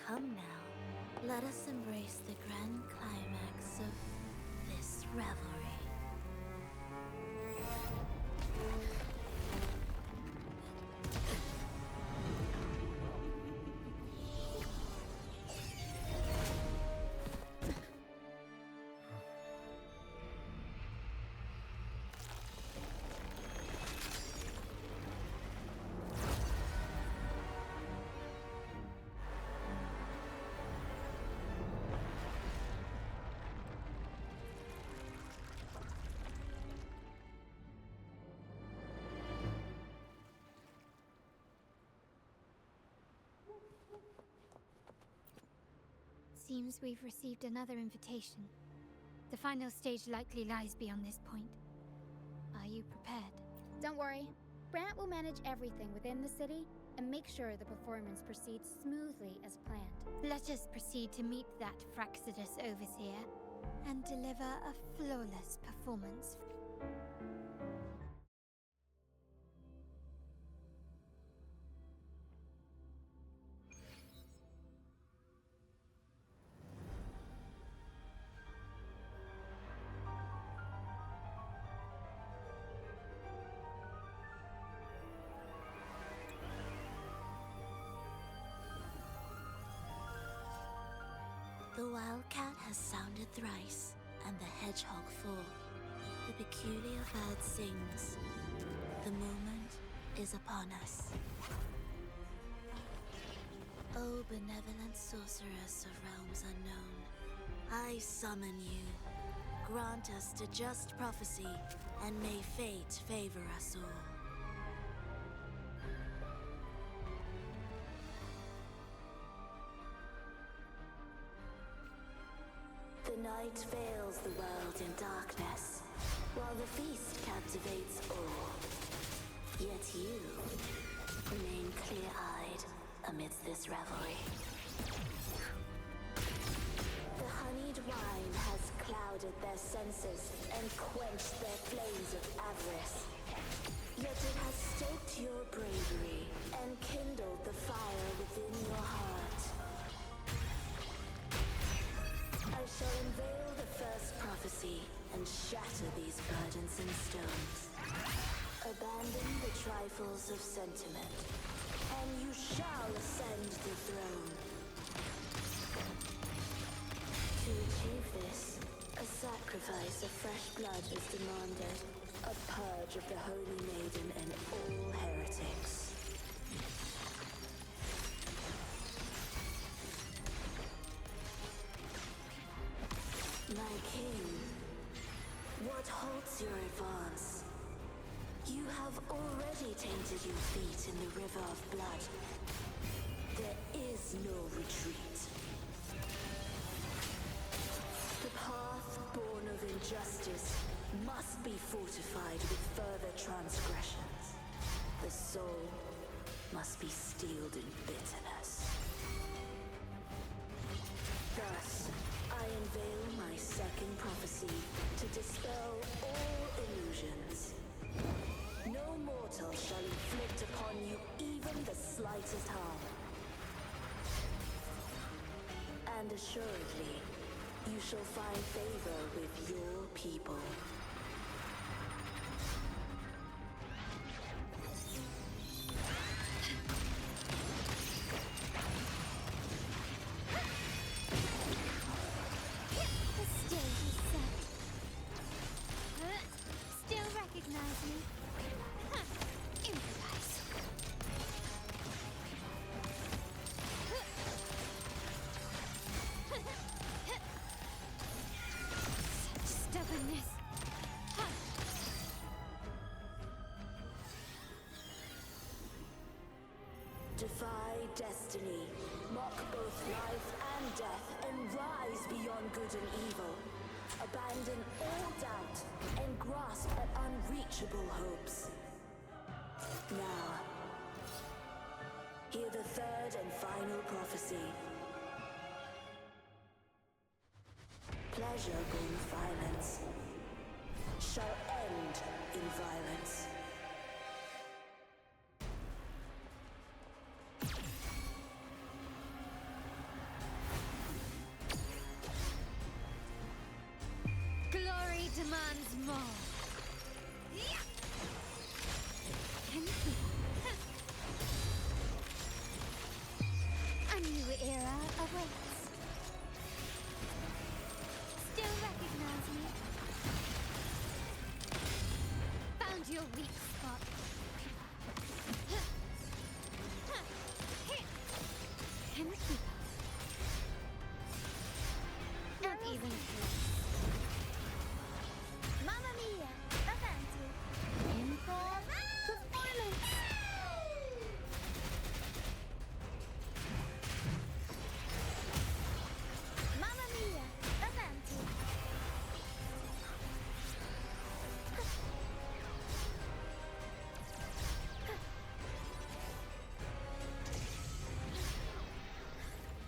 Come now, let us embrace the grand climax of this revelry. Seems we've received another invitation. The final stage likely lies beyond this point. Are you prepared? Don't worry. Brant will manage everything within the city and make sure the performance proceeds smoothly as planned. Let us proceed to meet that Fraxidus overseer and deliver a flawless performance. The wildcat has sounded thrice, and the hedgehog four. The peculiar bird sings. The moment is upon us. O benevolent sorceress of realms unknown, I summon you. Grant us the just prophecy, and may fate favor us all. The night veils the world in darkness, while the feast captivates all. Yet you remain clear-eyed amidst this revelry. The honeyed wine has clouded their senses and quenched their flames of avarice. Yet it has stoked your bravery and kindled the fire within your heart. I shall unveil the first prophecy and shatter these burdensome stones. Abandon the trifles of sentiment, and you shall ascend the throne. To achieve this, a sacrifice of fresh blood is demanded, a purge of the Holy Maiden and all heretics. My king, what halts your advance? You have already tainted your feet in the river of blood. There is no retreat. The path born of injustice must be fortified with further transgressions. The soul must be steeled in bitterness. Thus, I unveil my second prophecy to dispel all illusions. No mortal shall inflict upon you even the slightest harm. And assuredly, you shall find favor with your people. recognize me? Improvise. Such stubbornness. Defy destiny, mock both life and death, and rise beyond good and evil. Abandon all doubt and grasp at unreachable hopes. Now, hear the third and final prophecy. Pleasure born violence shall end in violence. Glory demands more. A new era awaits. Still recognize me? Found your weak spot. Not even close. Mamma mia! Avanti! Inform performance! Mamma mia! Avanti!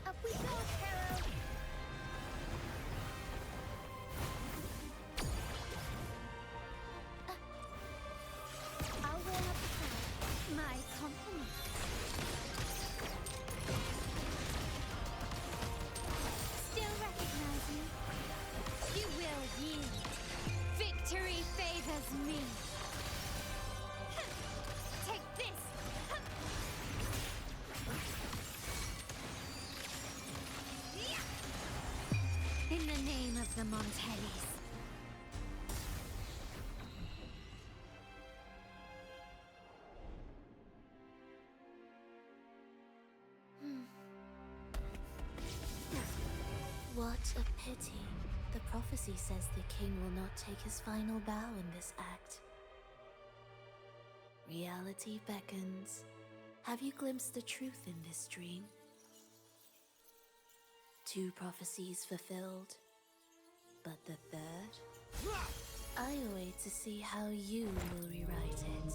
Up we go, Carol! I'll wear up the crowd. My compliment. Still recognize me? You will yield. Victory favors me. Take this. In the name of the Montellis. What a pity. The prophecy says the king will not take his final bow in this act. Reality beckons. Have you glimpsed the truth in this dream? 2 prophecies fulfilled, but the third? I await to see how you will rewrite it.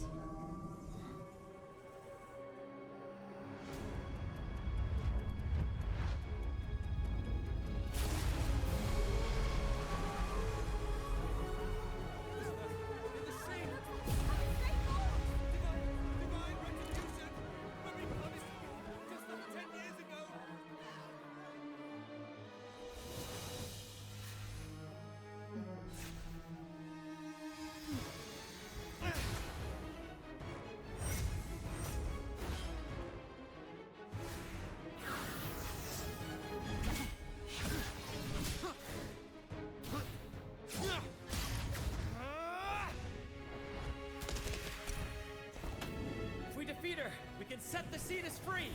If we defeat her, we can set the Cetus free.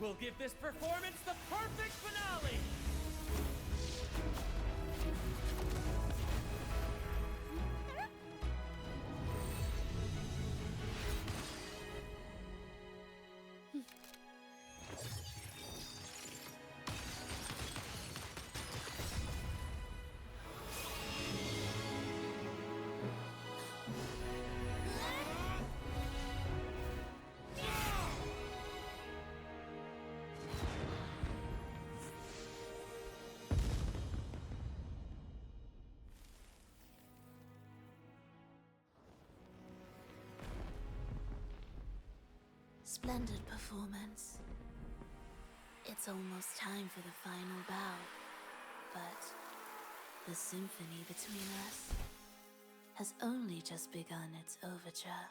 We'll give this performance the perfect finale. Splendid performance. It's almost time for the final bow, but the symphony between us has only just begun its overture.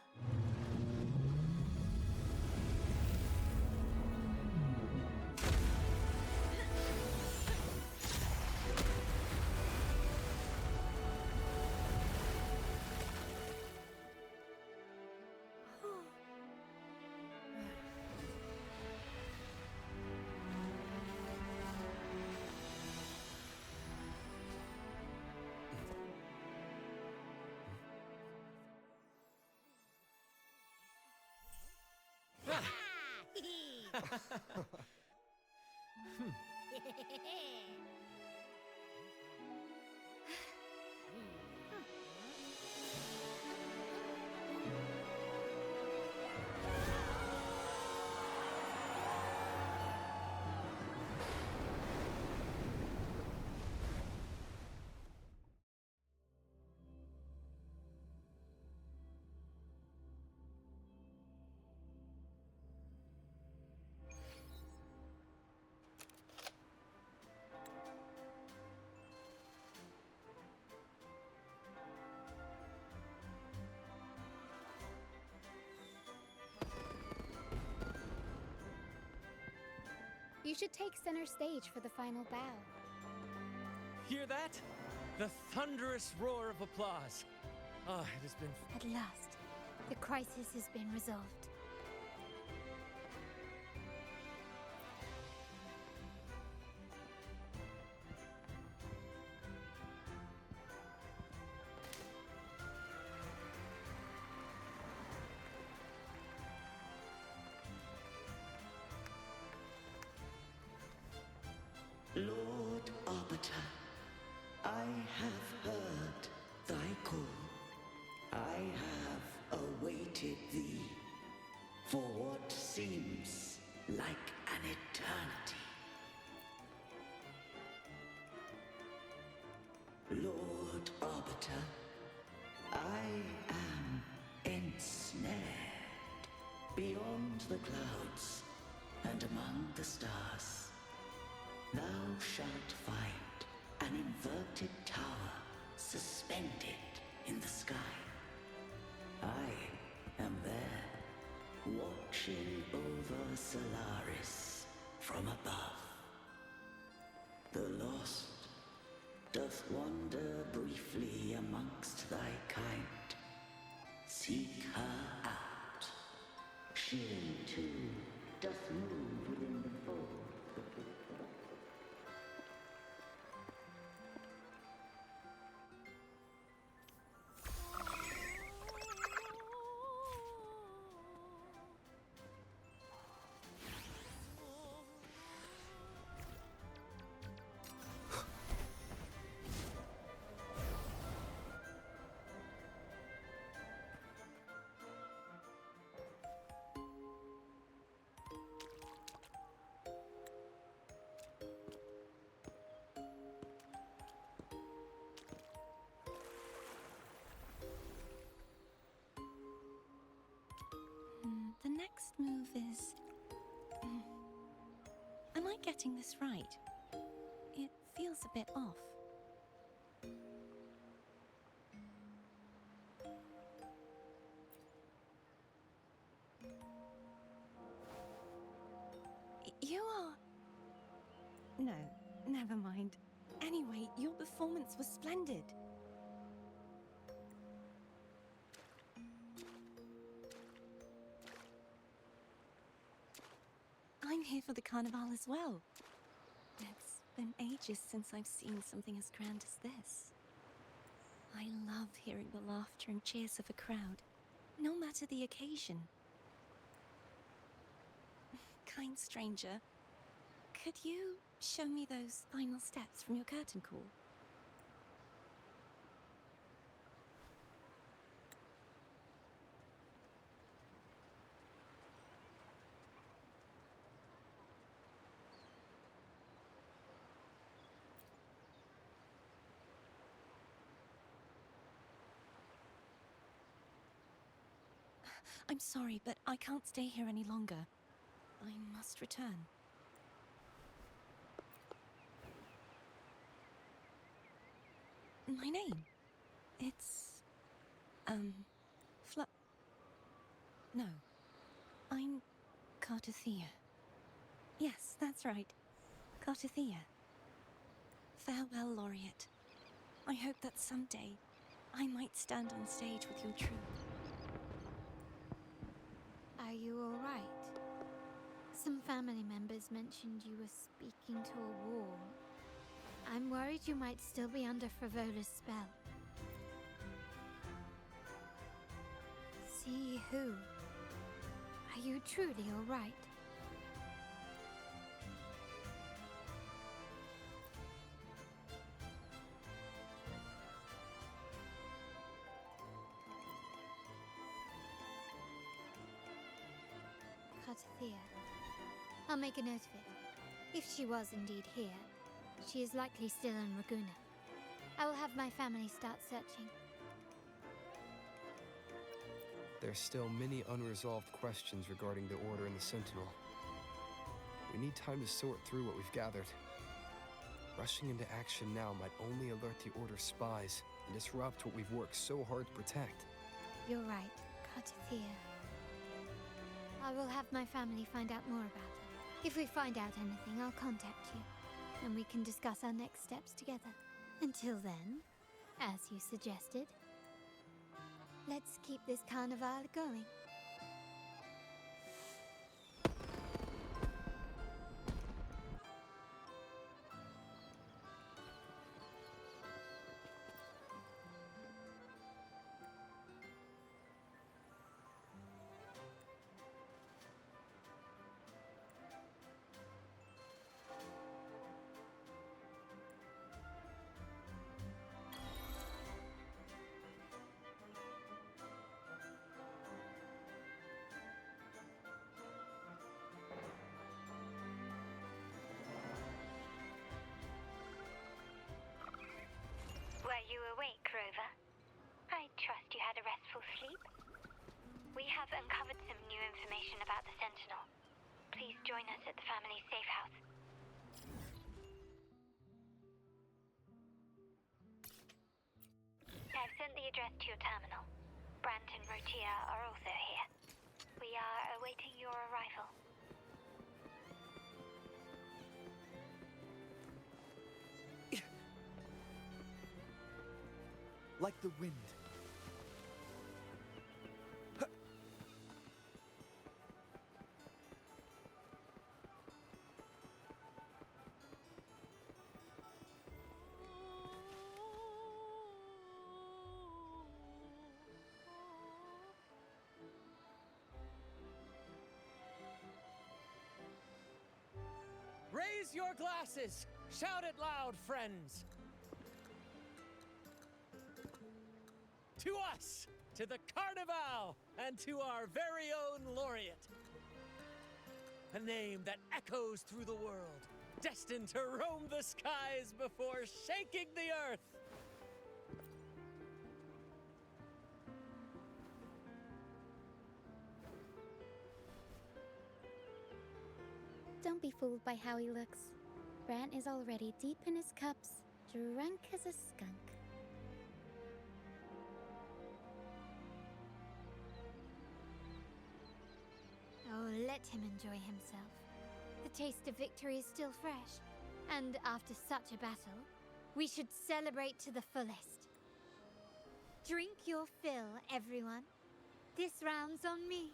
You should take center stage for the final bow. Hear that? The thunderous roar of applause. Ah, it has been... At last, the crisis has been resolved. Lord Arbiter, I have heard thy call. I have awaited thee for what seems like an eternity. Lord Arbiter, I am ensnared beyond the clouds and among the stars. Thou shalt find an inverted tower suspended in the sky. I am there, watching over Solaris from above. The lost doth wander briefly amongst thy kind. Seek her out. She too doth move within the fold. The next move is... Am I getting this right? It feels a bit off. You are... No, never mind. Anyway, your performance was splendid. I'm here for the carnival as well. It's been ages since I've seen something as grand as this. I love hearing the laughter and cheers of a crowd, no matter the occasion. Kind stranger, could you show me those final steps from your curtain call? I'm sorry, but I can't stay here any longer. I must return. My name? It's... No. I'm Cartothea. Yes, that's right. Cartothea. Farewell, Laureate. I hope that someday I might stand on stage with your troupe. Are you all right? Some family members mentioned you were speaking to a wall. I'm worried you might still be under Frivola's spell. See who? Are you truly all right? Cartothea. I'll make a note of it. If she was indeed here, she is likely still in Raguna. I will have my family start searching. There's still many unresolved questions regarding the Order and the Sentinel. We need time to sort through what we've gathered. Rushing into action now might only alert the Order's spies and disrupt what we've worked so hard to protect. You're right, Cartothea. I will have my family find out more about her. If we find out anything, I'll contact you, and we can discuss our next steps together. Until then, as you suggested, let's keep this carnival going. Were you awake, Rover? I trust you had a restful sleep. We have uncovered some new information about the Sentinel. Please join us at the family's safe house. I've sent the address to your terminal. Brant and Rotia are also here. We are awaiting your arrival. Like the wind. Raise your glasses! Shout it loud, friends! To us! To the Carnival! And to our very own laureate! A name that echoes through the world, destined to roam the skies before shaking the earth! Don't be fooled by how he looks. Brant is already deep in his cups, drunk as a skunk. Oh, let him enjoy himself. The taste of victory is still fresh. And after such a battle, we should celebrate to the fullest. Drink your fill, everyone. This round's on me.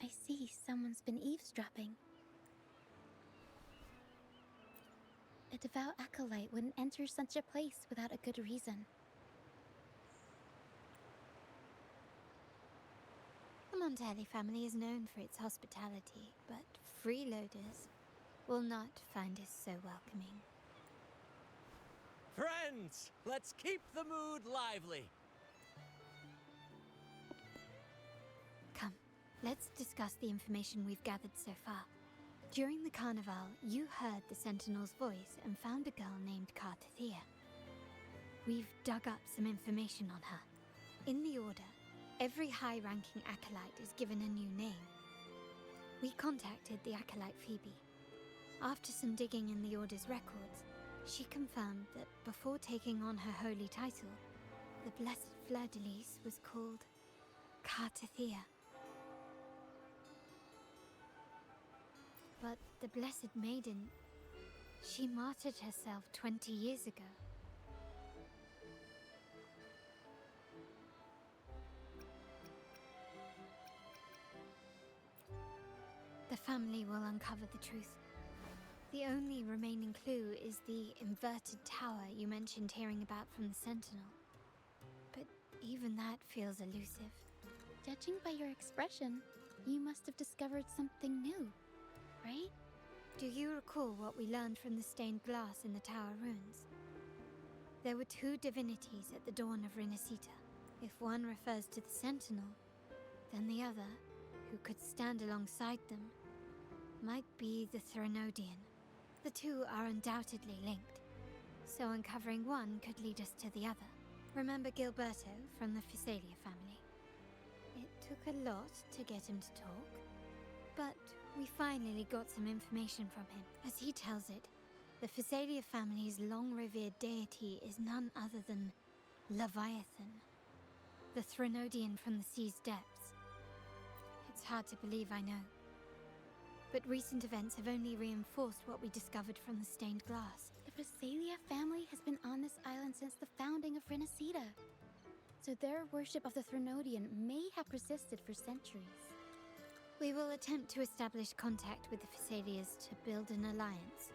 I see someone's been eavesdropping. A devout acolyte wouldn't enter such a place without a good reason. The Montelli family is known for its hospitality, but freeloaders will not find us so welcoming. Friends, let's keep the mood lively! Come, let's discuss the information we've gathered so far. During the carnival, you heard the Sentinel's voice and found a girl named Cartothea. We've dug up some information on her. In the Order, every high-ranking acolyte is given a new name. We contacted the acolyte Phoebe. After some digging in the Order's records, she confirmed that before taking on her holy title, the Blessed Fleur-de-Lis was called Cartothea. But the Blessed Maiden, she martyred herself 20 years ago. The family will uncover the truth. The only remaining clue is the inverted tower you mentioned hearing about from the Sentinel. But even that feels elusive. Judging by your expression, you must have discovered something new, right? Do you recall what we learned from the stained glass in the tower ruins? There were two divinities at the dawn of Rinascita. If one refers to the Sentinel, then the other, who could stand alongside them, might be the Threnodian. The two are undoubtedly linked, so uncovering one could lead us to the other. Remember Gilberto from the Physalia family? It took a lot to get him to talk, but we finally got some information from him. As he tells it, the Physalia family's long-revered deity is none other than Leviathan, the Threnodian from the sea's depths. It's hard to believe, I know. But recent events have only reinforced what we discovered from the stained glass. The Physalia family has been on this island since the founding of Rinascita. So their worship of the Threnodian may have persisted for centuries. We will attempt to establish contact with the Physalias to build an alliance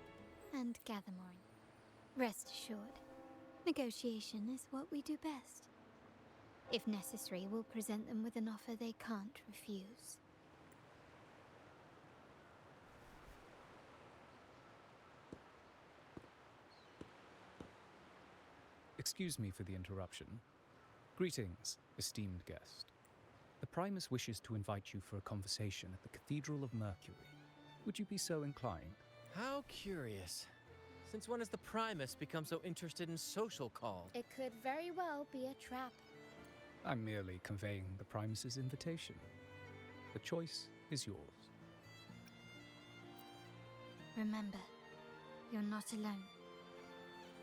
and gather more. Rest assured, negotiation is what we do best. If necessary, we'll present them with an offer they can't refuse. Excuse me for the interruption. Greetings, esteemed guest. The Primus wishes to invite you for a conversation at the Cathedral of Mercury. Would you be so inclined? How curious. Since when has the Primus become so interested in social calls? It could very well be a trap. I'm merely conveying the Primus's invitation. The choice is yours. Remember, you're not alone.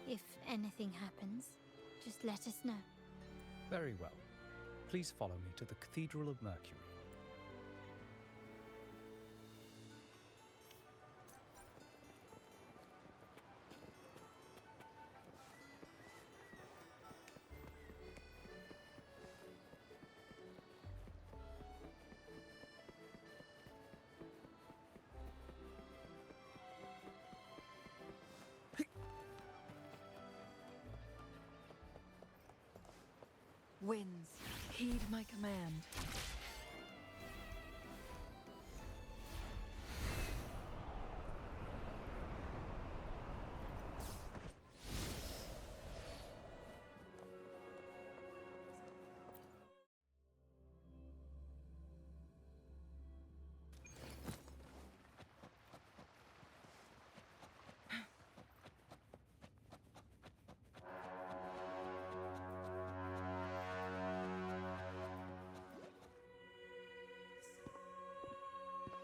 If anything happens, just let us know. Very well. Please follow me to the Cathedral of Mercury. Winds, heed my command.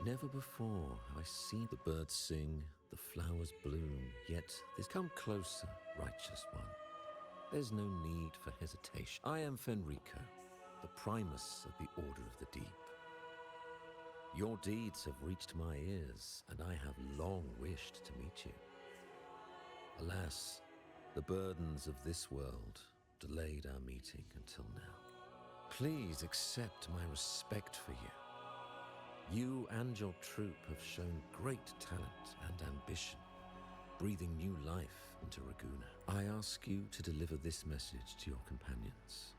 Never before have I seen the birds sing, the flowers bloom, yet this come closer, righteous one. There's no need for hesitation. I am Fenrico, the Primus of the Order of the Deep. Your deeds have reached my ears, and I have long wished to meet you. Alas, the burdens of this world delayed our meeting until now. Please accept my respect for you. You and your troop have shown great talent and ambition, breathing new life into Ragusa. I ask you to deliver this message to your companions.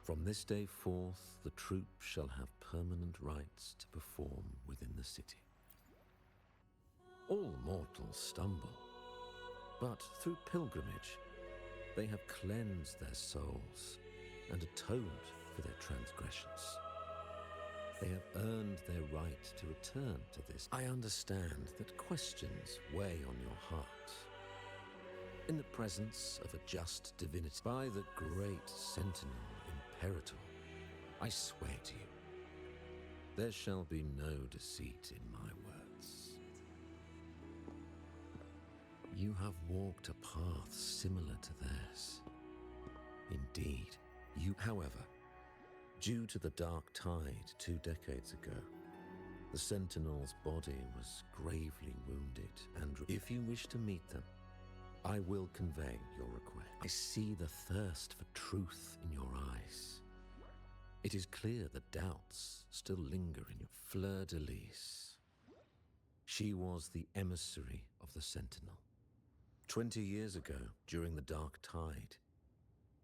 From this day forth, the troop shall have permanent rights to perform within the city. All mortals stumble, but through pilgrimage, they have cleansed their souls and atoned for their transgressions. They have earned their right to return to this. I understand that questions weigh on your heart. In the presence of a just divinity, by the great Sentinel Imperator, I swear to you, there shall be no deceit in my words. You have walked a path similar to theirs. Indeed, you, however, due to the dark tide 2 decades ago, the Sentinel's body was gravely wounded, and if you wish to meet them, I will convey your request. I see the thirst for truth in your eyes. It is clear that doubts still linger in your fleur-de-lis. She was the emissary of the Sentinel. 20 years ago, during the Dark Tide,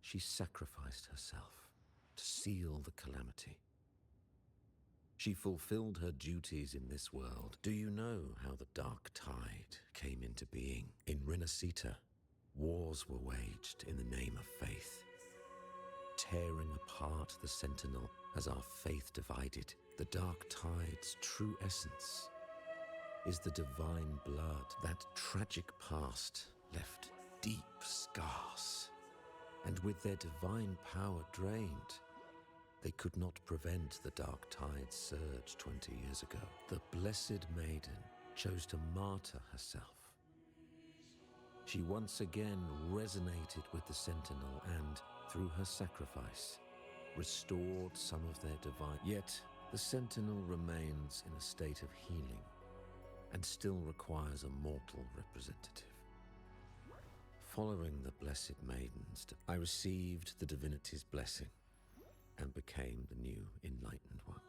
she sacrificed herself to seal the calamity. She fulfilled her duties in this world. Do you know how the Dark Tide came into being? In Rinascita, wars were waged in the name of faith, tearing apart the Sentinel as our faith divided. The Dark Tide's true essence is the divine blood. That tragic past left deep scars, and with their divine power drained, they could not prevent the Dark Tide's surge 20 years ago. The Blessed Maiden chose to martyr herself. She once again resonated with the Sentinel and, through her sacrifice, restored some of their divine. Yet, the Sentinel remains in a state of healing and still requires a mortal representative. Following the Blessed Maiden's, I received the divinity's blessing and became the new Enlightened One.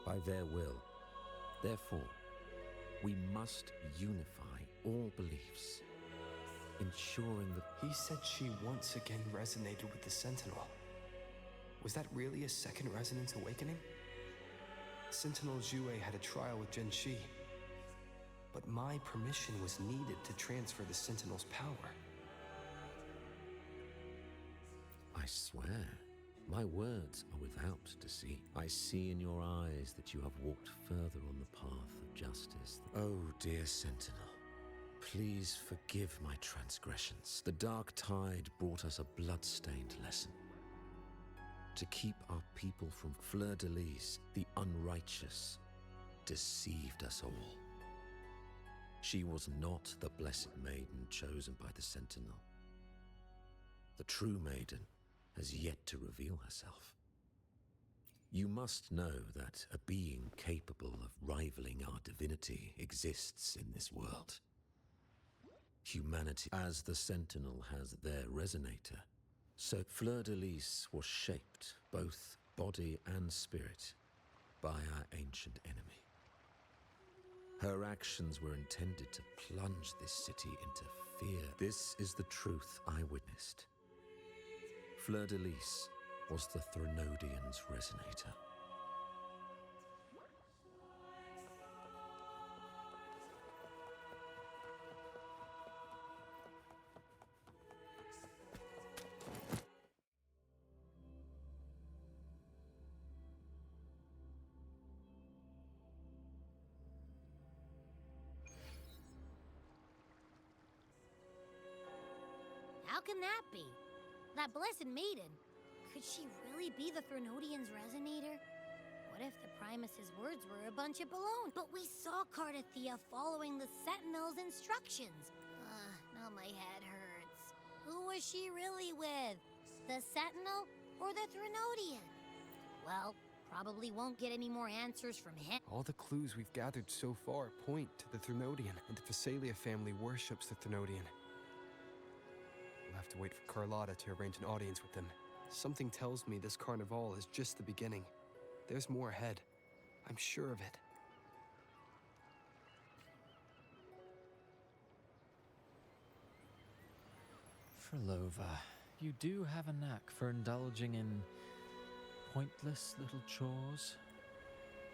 By their will, therefore, we must unify all beliefs, ensuring that... He said she once again resonated with the Sentinel. Was that really a second resonance awakening? Sentinel Jue had a trial with Genshi, but my permission was needed to transfer the Sentinel's power. I swear, my words are without deceit. I see in your eyes that you have walked further on the path of justice. Oh, dear Sentinel, please forgive my transgressions. The Dark Tide brought us a blood-stained lesson. To keep our people from Fleur-de-Lis, the unrighteous, deceived us all. She was not the Blessed Maiden chosen by the Sentinel. The true Maiden has yet to reveal herself. You must know that a being capable of rivaling our divinity exists in this world. Humanity, as the Sentinel has their resonator, so Fleur-de-Lis was shaped, both body and spirit, by our ancient enemy. Her actions were intended to plunge this city into fear. This is the truth I witnessed. Fleur-de-Lis was the Threnodian's resonator. How can that be? That Blessed Maiden, could she really be the Threnodian's resonator? What if the Primus's words were a bunch of baloney? But we saw Carlotta following the Sentinel's instructions. Now my head hurts. Who was she really with? The Sentinel or the Threnodian? Well, probably won't get any more answers from him. All the clues we've gathered so far point to the Threnodian, and the Phasalia family worships the Threnodian. We'll have to wait for Carlotta to arrange an audience with them. Something tells me this carnival is just the beginning. There's more ahead. I'm sure of it. Frolova, you do have a knack for indulging in pointless little chores.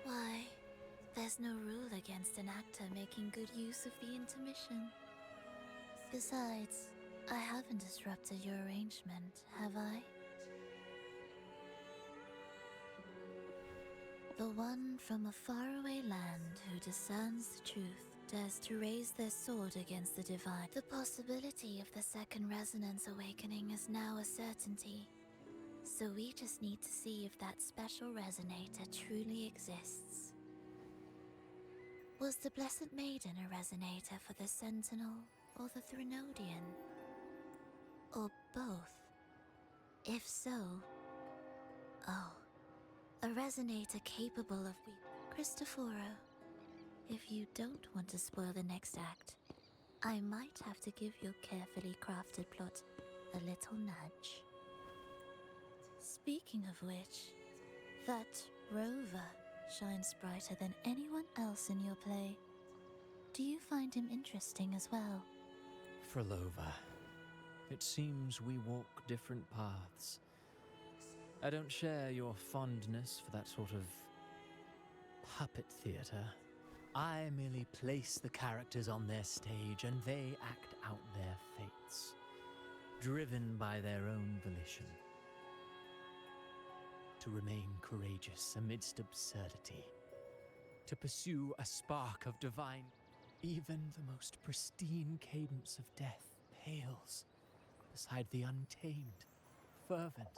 Why? There's no rule against an actor making good use of the intermission. Besides, I haven't disrupted your arrangement, have I? The one from a faraway land who discerns the truth dares to raise their sword against the divine. The possibility of the second resonance awakening is now a certainty. So we just need to see if that special resonator truly exists. Was the Blessed Maiden a resonator for the Sentinel or the Threnodian? Or both? If so... Oh, a resonator capable of... Cristoforo, if you don't want to spoil the next act, I might have to give your carefully crafted plot a little nudge. Speaking of which, that rover, shines brighter than anyone else in your play. Do you find him interesting as well? Frolova, it seems we walk different paths. I don't share your fondness for that sort of puppet theater. I merely place the characters on their stage and they act out their fates, driven by their own volition. To remain courageous amidst absurdity, to pursue a spark of divine. Even the most pristine cadence of death pales beside the untamed, fervent.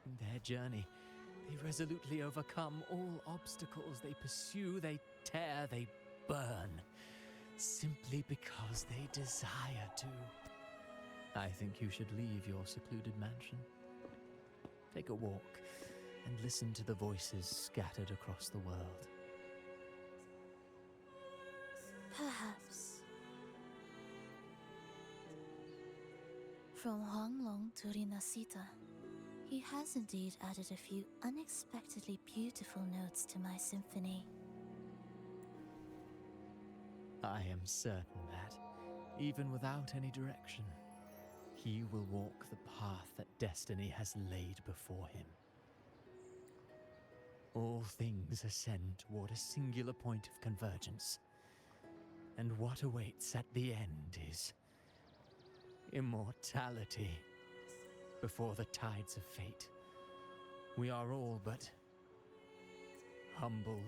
In their journey, they resolutely overcome all obstacles. They pursue, they tear, they burn, simply because they desire to. I think you should leave your secluded mansion. Take a walk and listen to the voices scattered across the world. Perhaps. From Huanglong to Rinascita, he has indeed added a few unexpectedly beautiful notes to my symphony. I am certain that, even without any direction, he will walk the path that destiny has laid before him. All things ascend toward a singular point of convergence. And what awaits at the end is immortality. Before the tides of fate, we are all but humble